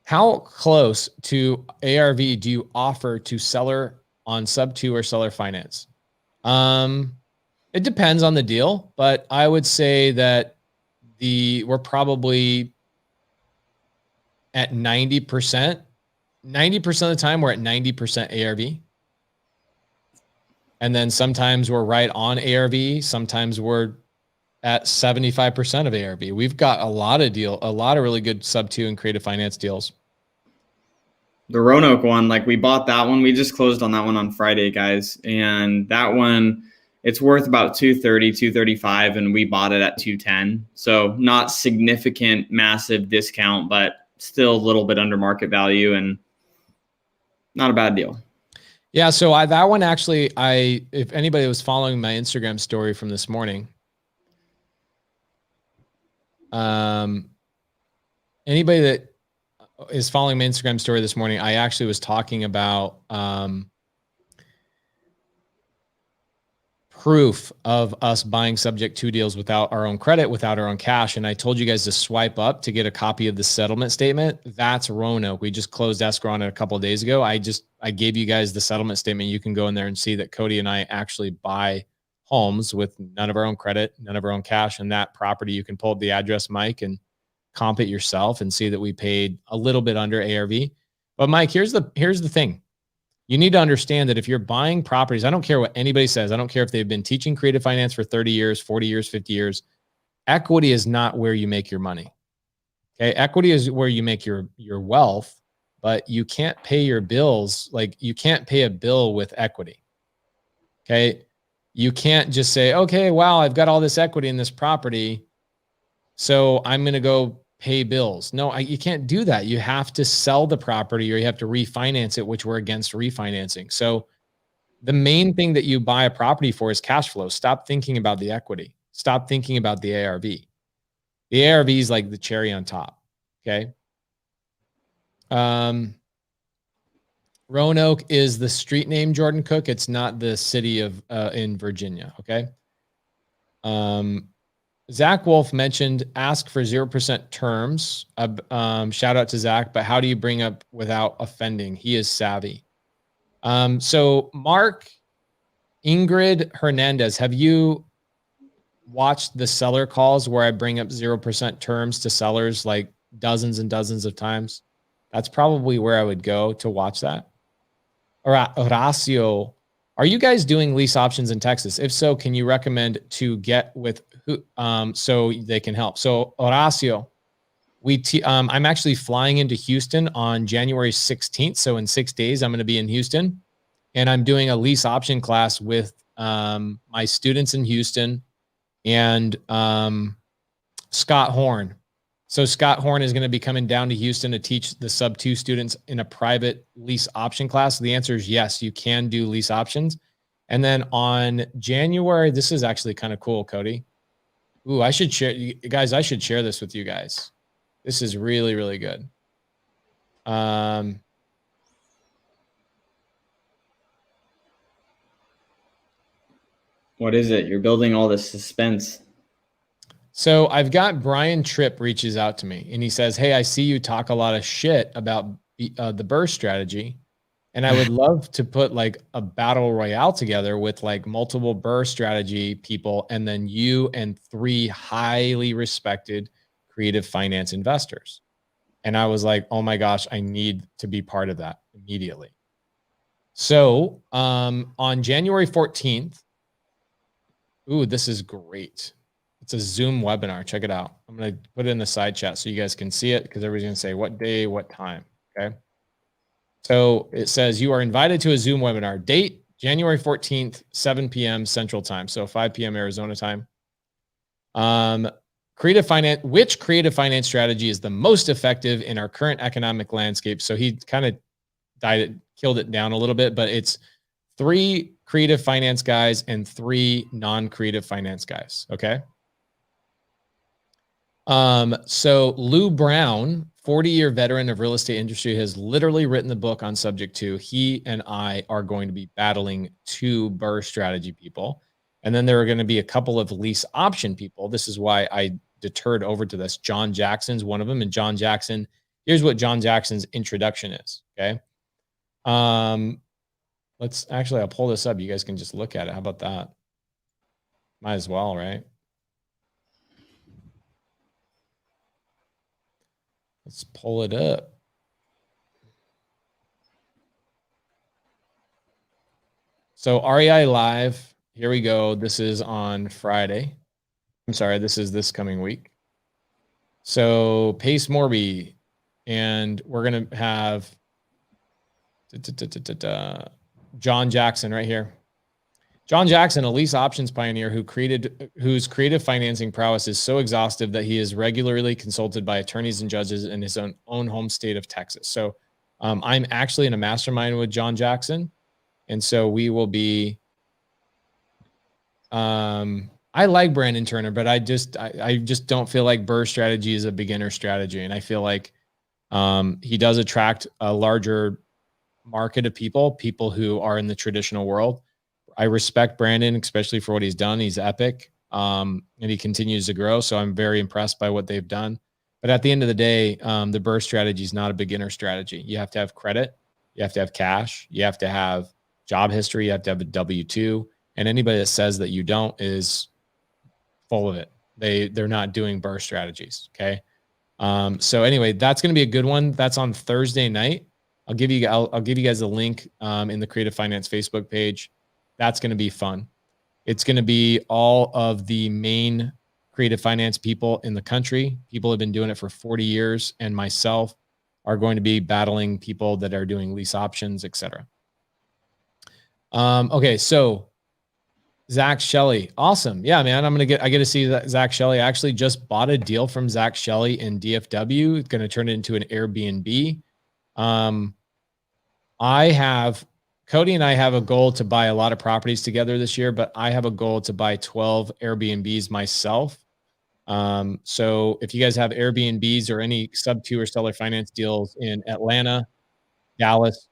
S2: How close to ARV do you offer to seller on sub 2 or seller finance? It depends on the deal, but I would say that we're probably at 90%. 90% of the time we're at 90% ARV. And then sometimes we're right on ARV. Sometimes we're at 75% of ARV. We've got a lot of really good sub 2 and creative finance deals.
S1: The Roanoke one, like we bought that one. We just closed on that one on Friday, guys. And that one, it's worth about 230, 235, and we bought it at 210. So not significant, massive discount, but still a little bit under market value and not a bad deal.
S2: Yeah. So that one actually, if anybody was following my Instagram story from this morning, anybody that is following my Instagram story this morning, I actually was talking about proof of us buying subject to deals without our own credit, without our own cash. And I told you guys to swipe up to get a copy of the settlement statement. That's Roanoke. We just closed escrow on it a couple of days ago. I gave you guys the settlement statement. You can go in there and see that Cody and I actually buy homes with none of our own credit, none of our own cash. And that property, you can pull up the address, Mike, and comp it yourself and see that we paid a little bit under ARV. But Mike, here's the thing. You need to understand that if you're buying properties, I don't care what anybody says. I don't care if they've been teaching creative finance for 30 years, 40 years, 50 years. Equity is not where you make your money. Okay. Equity is where you make your wealth, but you can't pay your bills. Like you can't pay a bill with equity. Okay. You can't just say, okay, wow, I've got all this equity in this property, so I'm going to go pay bills. No, you can't do that. You have to sell the property or you have to refinance it, which we're against refinancing. So the main thing that you buy a property for is cash flow. Stop thinking about the equity. Stop thinking about the ARV. The ARV is like the cherry on top. Okay. Roanoke is the street name, Jordan Cook. It's not the city of in Virginia. Okay. Zach Wolf mentioned ask for 0% terms. Shout out to Zach, but how do you bring up without offending? He is savvy. So Mark Ingrid Hernandez, have you watched the seller calls where I bring up 0% terms to sellers like dozens and dozens of times? That's probably where I would go to watch that. Horacio, are you guys doing lease options in Texas? If so, can you recommend to get with who so they can help? So Horacio, I'm actually flying into Houston on January 16th. So in 6 days, I'm going to be in Houston, and I'm doing a lease option class with my students in Houston and Scott Horn. So Scott Horn is going to be coming down to Houston to teach the sub 2 students in a private lease option class. The answer is yes, you can do lease options. And then on January, this is actually kind of cool, Cody. Ooh, I should share, guys. I should share this with you guys. This is really, really good.
S1: What is it? You're building all this suspense.
S2: So I've got Brian Tripp reaches out to me and he says, "Hey, I see you talk a lot of shit about the burst strategy. And I would love to put like a battle royale together with like multiple burst strategy people and then you and 3 highly respected creative finance investors." And I was like, oh my gosh, I need to be part of that immediately. So on January 14th, ooh, this is great. It's a Zoom webinar. Check it out. I'm going to put it in the side chat so you guys can see it because everybody's going to say what day, what time. Okay. So it says you are invited to a Zoom webinar. Date, January 14th, 7 p.m. Central Time. So 5 p.m. Arizona time. Creative finance, which creative finance strategy is the most effective in our current economic landscape? So he kind of killed it down a little bit, but it's 3 creative finance guys and 3 non-creative finance guys. Okay. So Lou Brown, 40-year veteran of real estate industry, has literally written the book on subject to. He and I are going to be battling 2 burst strategy people. And then there are going to be a couple of lease option people. This is why I deterred over to this. John Jackson's one of them. And John Jackson, here's what John Jackson's introduction is. Okay. Let's actually, I'll pull this up. You guys can just look at it. How about that? Might as well, right? Let's pull it up. So REI Live, here we go. This is on Friday. I'm sorry, this is this coming week. So Pace Morby, and we're going to have John Jackson right here. John Jackson, a lease options pioneer whose creative financing prowess is so exhaustive that he is regularly consulted by attorneys and judges in his own home state of Texas. So I'm actually in a mastermind with John Jackson. And so we will be, I like Brandon Turner, but I just don't feel like burst strategy is a beginner strategy. And I feel like he does attract a larger market of people who are in the traditional world. I respect Brandon, especially for what he's done. He's epic. And he continues to grow. So I'm very impressed by what they've done. But at the end of the day, the burst strategy is not a beginner strategy. You have to have credit. You have to have cash. You have to have job history. You have to have a W-2. And anybody that says that you don't is full of it. They're not doing burst strategies. Okay. So anyway, that's going to be a good one. That's on Thursday night. I'll give you guys a link in the Creative Finance Facebook page. That's going to be fun. It's going to be all of the main creative finance people in the country. People have been doing it for 40 years, and myself are going to be battling people that are doing lease options, etc. Okay, so Zach Shelley, awesome. Yeah, man, I get to see Zach Shelley. I actually just bought a deal from Zach Shelley in DFW. It's going to turn it into an Airbnb. Cody and I have a goal to buy a lot of properties together this year, but I have a goal to buy 12 Airbnbs myself. So if you guys have Airbnbs or any sub 2 or seller finance deals in Atlanta, Dallas,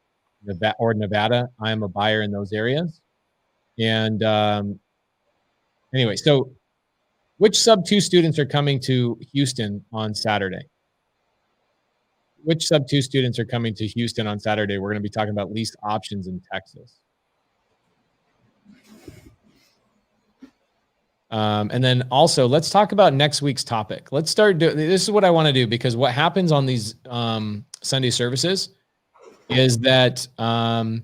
S2: or Nevada, I am a buyer in those areas. And anyway, so which sub 2 students are coming to Houston on Saturday? Which sub 2 students are coming to Houston on Saturday? We're going to be talking about lease options in Texas. And then also let's talk about next week's topic. Let's start doing, this is what I want to do, because what happens on these Sunday services is that I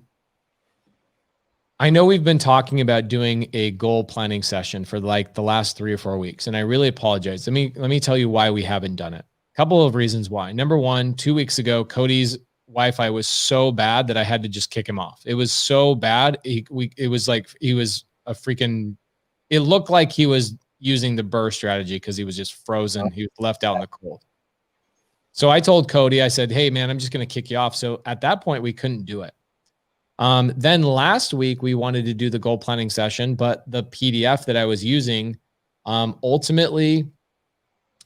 S2: know we've been talking about doing a goal planning session for like the last 3 or 4 weeks, and I really apologize. Let me tell you why we haven't done it. Couple of reasons why. Number one, 2 weeks ago, Cody's Wi-Fi was so bad that I had to just kick him off. It was so bad. It was like he was a freaking. It looked like he was using the burst strategy because he was just frozen. He was left out in the cold. So I told Cody, I said, hey man, I'm just going to kick you off. So at that point we couldn't do it. Then last week we wanted to do the goal planning session, but the PDF that I was using ultimately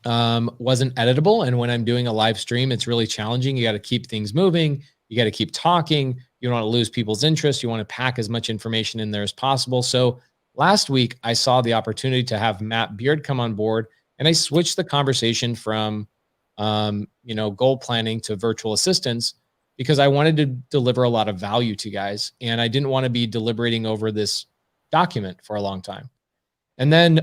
S2: wasn't editable. And when I'm doing a live stream, it's really challenging. You got to keep things moving. You got to keep talking. You don't want to lose people's interest. You want to pack as much information in there as possible. So last week I saw the opportunity to have Matt Beard come on board, and I switched the conversation from, goal planning to virtual assistants, because I wanted to deliver a lot of value to guys. And I didn't want to be deliberating over this document for a long time. And then,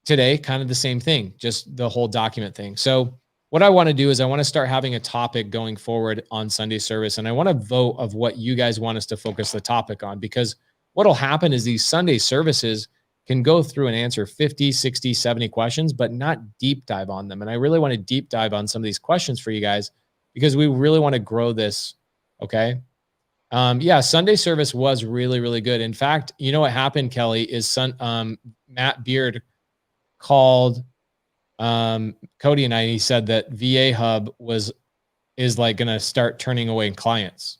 S2: today, kind of the same thing, just the whole document thing. So what I want to do is I want to start having a topic going forward on Sunday service. And I want to vote of what you guys want us to focus the topic on, because what'll happen is these Sunday services can go through and answer 50, 60, 70 questions, but not deep dive on them. And I really want to deep dive on some of these questions for you guys, because we really want to grow this. Okay. Sunday service was really, really good. In fact, you know what happened, Kelly, is Matt Beard called Cody and I, and he said that VA Hub is like going to start turning away clients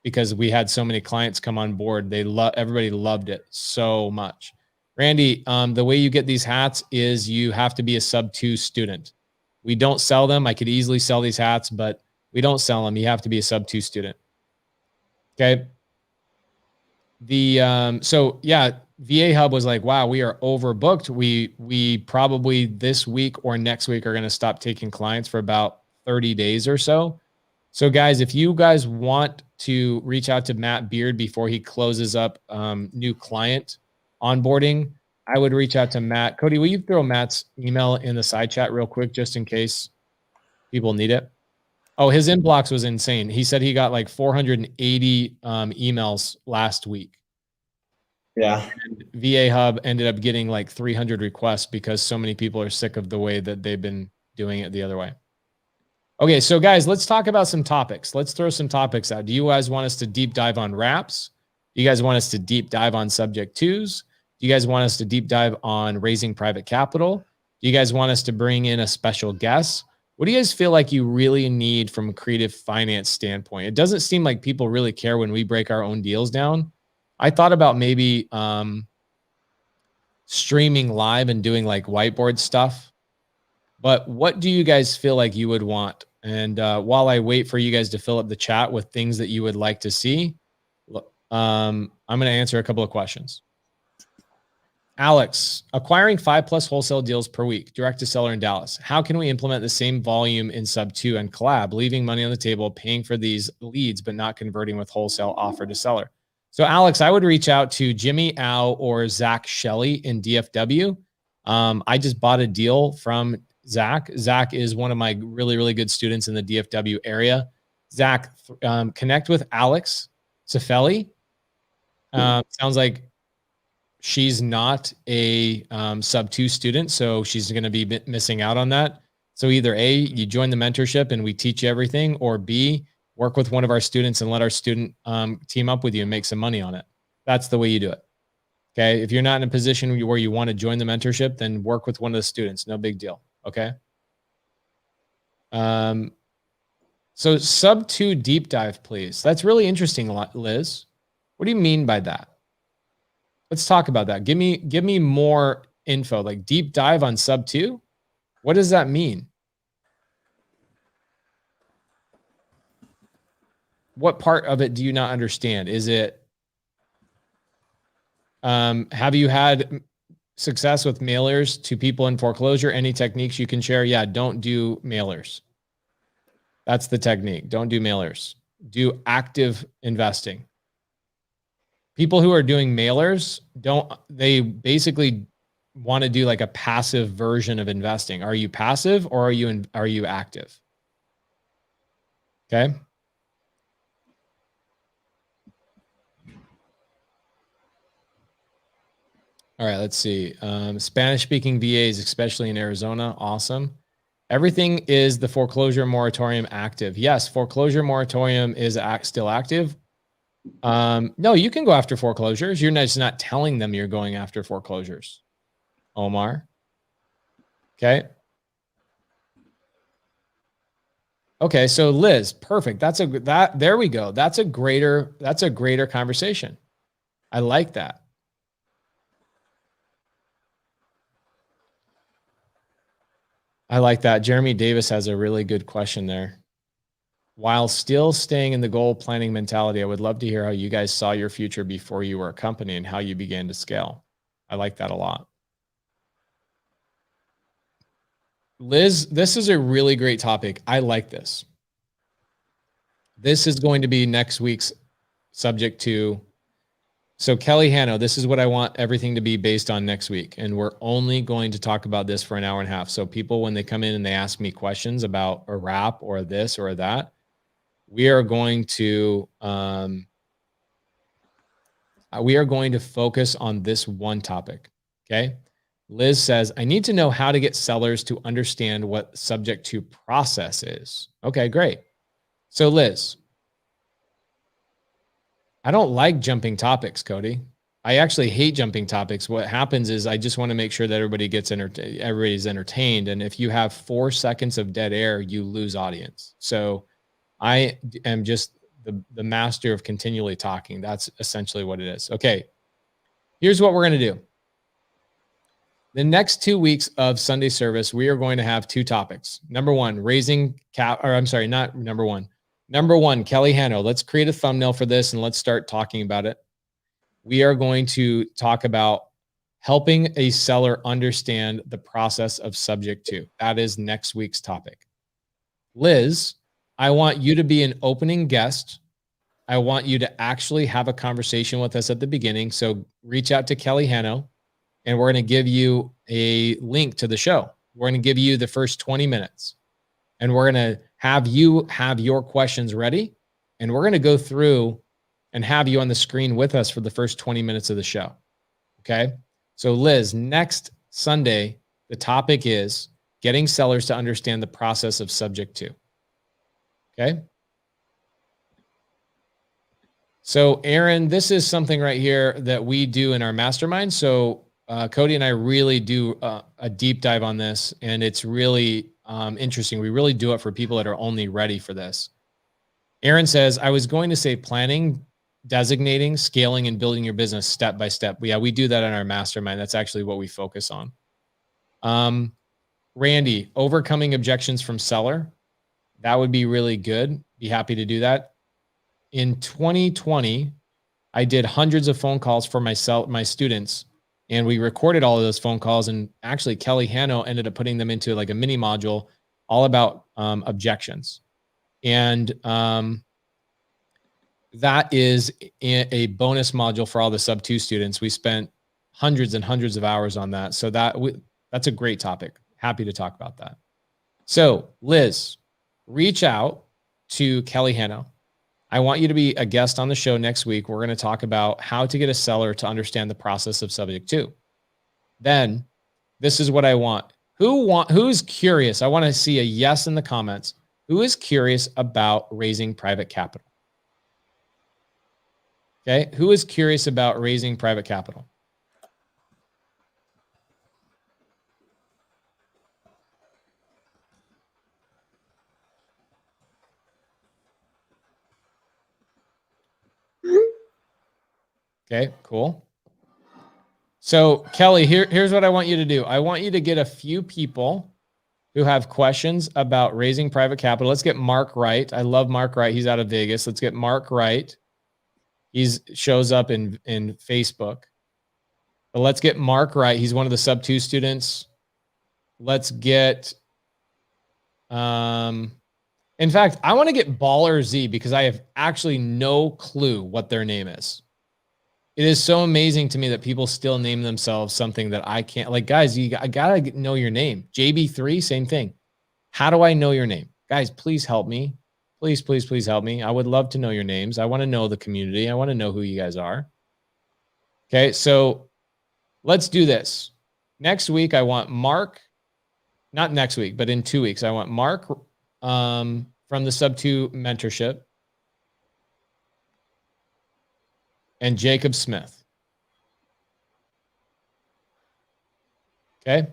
S2: because we had so many clients come on board. Everybody loved it so much. Randy, the way you get these hats is you have to be a sub-2 student. We don't sell them. I could easily sell these hats, but we don't sell them. You have to be a sub-2 student. Okay. VA Hub was like, wow, we are overbooked. We probably this week or next week are going to stop taking clients for about 30 days or so. So guys, if you guys want to reach out to Matt Beard before he closes up new client onboarding, I would reach out to Matt. Cody, will you throw Matt's email in the side chat real quick, just in case people need it? Oh, his inbox was insane. He said he got like 480 emails last week.
S1: Yeah.
S2: And VA Hub ended up getting like 300 requests because so many people are sick of the way that they've been doing it the other way. Okay, so guys, let's talk about some topics. Let's throw some topics out. Do you guys want us to deep dive on wraps? Do you guys want us to deep dive on subject twos? Do you guys want us to deep dive on raising private capital? Do you guys want us to bring in a special guest? What do you guys feel like you really need from a creative finance standpoint? It doesn't seem like people really care when we break our own deals down. I thought about maybe streaming live and doing like whiteboard stuff. But what do you guys feel like you would want? And while I wait for you guys to fill up the chat with things that you would like to see, I'm going to answer a couple of questions. Alex, acquiring 5+ wholesale deals per week, direct to seller in Dallas. How can we implement the same volume in sub-2 and collab, leaving money on the table, paying for these leads, but not converting with wholesale offer to seller? So Alex, I would reach out to Jimmy Au or Zach Shelley in DFW. I just bought a deal from Zach. Zach is one of my really, really good students in the DFW area. Zach, connect with Alex Cifelli. Sounds like she's not a sub-2 student, so she's going to be missing out on that. So either A, you join the mentorship and we teach you everything, or B, work with one of our students and let our student team up with you and make some money on it. That's the way you do it. Okay. If you're not in a position where you want to join the mentorship, then work with one of the students. No big deal. Okay. So sub-2 deep dive, please. That's really interesting, Liz. What do you mean by that? Let's talk about that. Give me more info, like deep dive on sub-2. What does that mean? What part of it do you not understand? Is it, have you had success with mailers to people in foreclosure? Any techniques you can share? Yeah, don't do mailers. That's the technique. Don't do mailers. Do active investing. People who are doing mailers they basically want to do like a passive version of investing. Are you passive or are you active? Okay. All right, let's see. Spanish-speaking VAs, especially in Arizona. Awesome. Everything is the foreclosure moratorium active. Yes, foreclosure moratorium is still active. No, you can go after foreclosures. You're just not telling them you're going after foreclosures. Omar. Okay. Okay, so Liz, perfect. There we go. That's a greater conversation. I like that. I like that. Jeremy Davis has a really good question there. While still staying in the goal planning mentality, I would love to hear how you guys saw your future before you were a company and how you began to scale. I like that a lot. Liz, this is a really great topic. I like this. This is going to be next week's subject to. So Kelly Hanno, this is what I want everything to be based on next week. And we're only going to talk about this for an hour and a half. So people, when they come in and they ask me questions about a wrap or this or that, we are going to focus on this one topic. Okay. Liz says, I need to know how to get sellers to understand what subject to process is. Okay, great. So Liz, I don't like jumping topics, Cody. I actually hate jumping topics. What happens is I just want to make sure that everybody's entertained. And if you have 4 seconds of dead air, you lose audience. So I am just the master of continually talking. That's essentially what it is. Okay. Here's what we're going to do. The next 2 weeks of Sunday service, we are going to have 2 topics. Number one, Number one, Kelly Hanno. Let's create a thumbnail for this and let's start talking about it. We are going to talk about helping a seller understand the process of subject to. That is next week's topic. Liz, I want you to be an opening guest. I want you to actually have a conversation with us at the beginning. So reach out to Kelly Hanno and we're going to give you a link to the show. We're going to give you the first 20 minutes and we're going to have you have your questions ready. And we're going to go through and have you on the screen with us for the first 20 minutes of the show. Okay. So Liz, next Sunday, the topic is getting sellers to understand the process of subject to. Okay. So Aaron, this is something right here that we do in our mastermind. So Cody and I really do a deep dive on this, and it's really interesting. We really do it for people that are only ready for this. Aaron says, I was going to say planning, designating, scaling, and building your business step by step. Yeah, we do that in our mastermind. That's actually what we focus on. Randy, overcoming objections from seller. That would be really good. Be happy to do that. In 2020, I did hundreds of phone calls for my students, and we recorded all of those phone calls. And actually, Kelly Hanno ended up putting them into like a mini module all about objections. And that is a bonus module for all the sub 2 students. We spent hundreds and hundreds of hours on that. So that's a great topic. Happy to talk about that. So Liz, reach out to Kelly Hanno. I want you to be a guest on the show next week. We're going to talk about how to get a seller to understand the process of subject to. Then this is what I want. Who's curious? I want to see a yes in the comments. Who is curious about raising private capital? Okay. Who is curious about raising private capital? Okay, cool. So Kelly, here's what I want you to do. I want you to get a few people who have questions about raising private capital. Let's get Mark Wright. I love Mark Wright. He's out of Vegas. Let's get Mark Wright. He shows up in Facebook. But let's get Mark Wright. He's one of the sub 2 students. Let's get, in fact, I want to get Baller Z because I have actually no clue what their name is. It is so amazing to me that people still name themselves something that I can't. Like, guys, I gotta know your name. JB3, same thing. How do I know your name? Guys, please help me. Please, please, please help me. I would love to know your names. I want to know the community. I want to know who you guys are. Okay, so let's do this. Next week, I want Mark, not next week, but in 2 weeks, I want Mark from the sub 2 mentorship and Jacob Smith. Okay.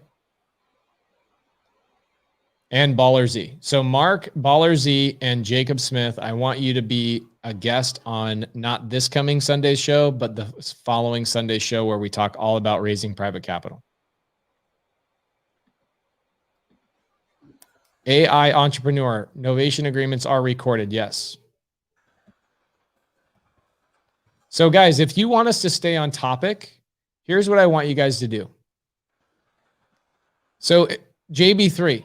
S2: And Baller Z. So Mark, Baller Z, and Jacob Smith, I want you to be a guest on not this coming Sunday's show, but the following Sunday's show where we talk all about raising private capital. AI entrepreneur, novation agreements are recorded. Yes. So guys, if you want us to stay on topic, here's what I want you guys to do. So JB3,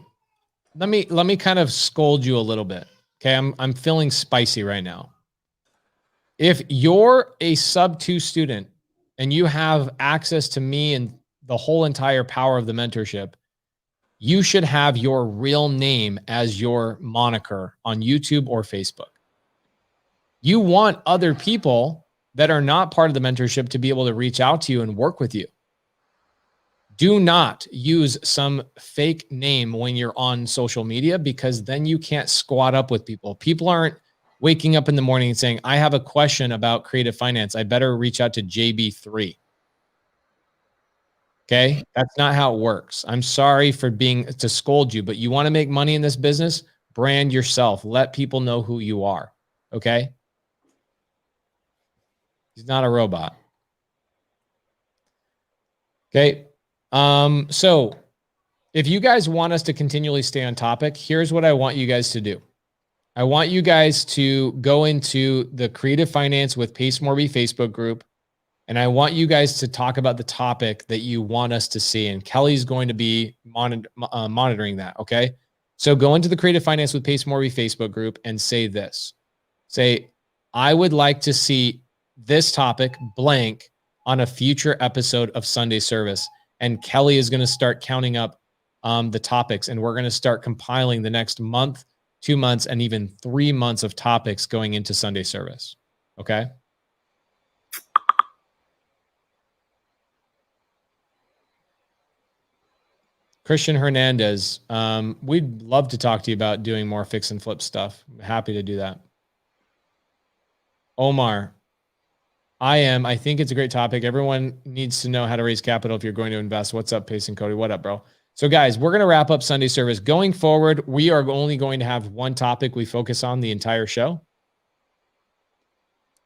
S2: let me kind of scold you a little bit. Okay, I'm feeling spicy right now. If you're a sub-2 student and you have access to me and the whole entire power of the mentorship, you should have your real name as your moniker on YouTube or Facebook. You want other people that are not part of the mentorship to be able to reach out to you and work with you. Do not use some fake name when you're on social media, because then you can't squat up with people. People aren't waking up in the morning and saying, I have a question about creative finance. I better reach out to JB3. Okay. That's not how it works. I'm sorry for to scold you, but you want to make money in this business, brand yourself. Let people know who you are. Okay. He's not a robot. Okay. So if you guys want us to continually stay on topic, here's what I want you guys to do. I want you guys to go into the Creative Finance with Pace Morby Facebook group, and I want you guys to talk about the topic that you want us to see. And Kelly's going to be monitoring that. Okay. So go into the Creative Finance with Pace Morby Facebook group and say this. Say, I would like to see this topic blank on a future episode of Sunday Service. And Kelly is going to start counting up the topics, and we're going to start compiling the next month, 2 months, and even 3 months of topics going into Sunday Service. Okay. Christian Hernandez, we'd love to talk to you about doing more fix and flip stuff. I'm happy to do that. Omar, I think it's a great topic. Everyone needs to know how to raise capital if you're going to invest. What's up, Pace and Cody? What up, bro? So guys, we're going to wrap up Sunday Service. Going forward, we are only going to have one topic we focus on the entire show.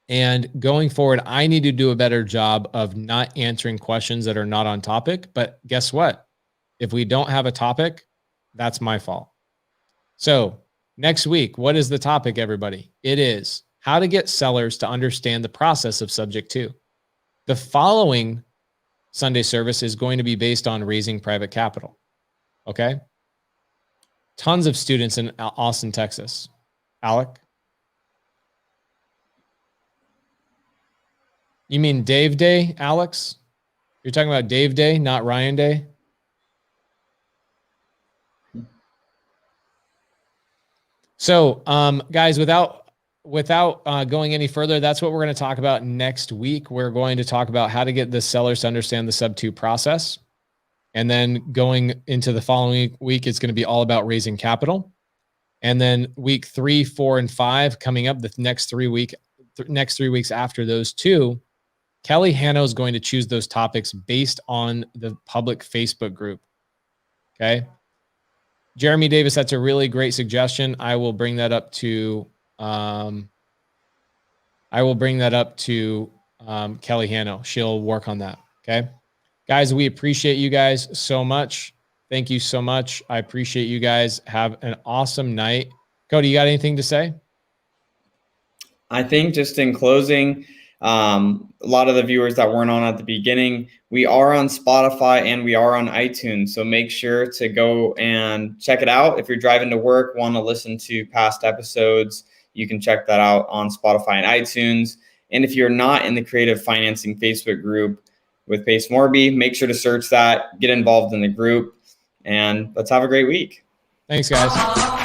S2: And going forward, I need to do a better job of not answering questions that are not on topic. But guess what? If we don't have a topic, that's my fault. So next week, what is the topic, everybody? It is how to get sellers to understand the process of subject to. The following Sunday Service is going to be based on raising private capital. Okay. Tons of students in Austin, Texas. Alec? You mean Dave Day, Alex? You're talking about Dave Day, not Ryan Day? So, guys, without going any further, that's what we're going to talk about next week. We're going to talk about how to get the sellers to understand the sub-2 process. And then going into the following week, it's going to be all about raising capital. And then week 3, 4, and 5 coming up, the next 3 weeks after those two, Kelly Hanno is going to choose those topics based on the public Facebook group. Okay. Jeremy Davis, that's a really great suggestion. I will bring that up to Kelly Hanno. She'll work on that. Okay. Guys, we appreciate you guys so much. Thank you so much. I appreciate you guys. Have an awesome night. Cody, you got anything to say?
S1: I think just in closing, a lot of the viewers that weren't on at the beginning, we are on Spotify and we are on iTunes. So make sure to go and check it out. If you're driving to work, want to listen to past episodes, you can check that out on Spotify and iTunes. And if you're not in the Creative Financing Facebook group with Pace Morby, make sure to search that, get involved in the group, and let's have a great week.
S2: Thanks, guys.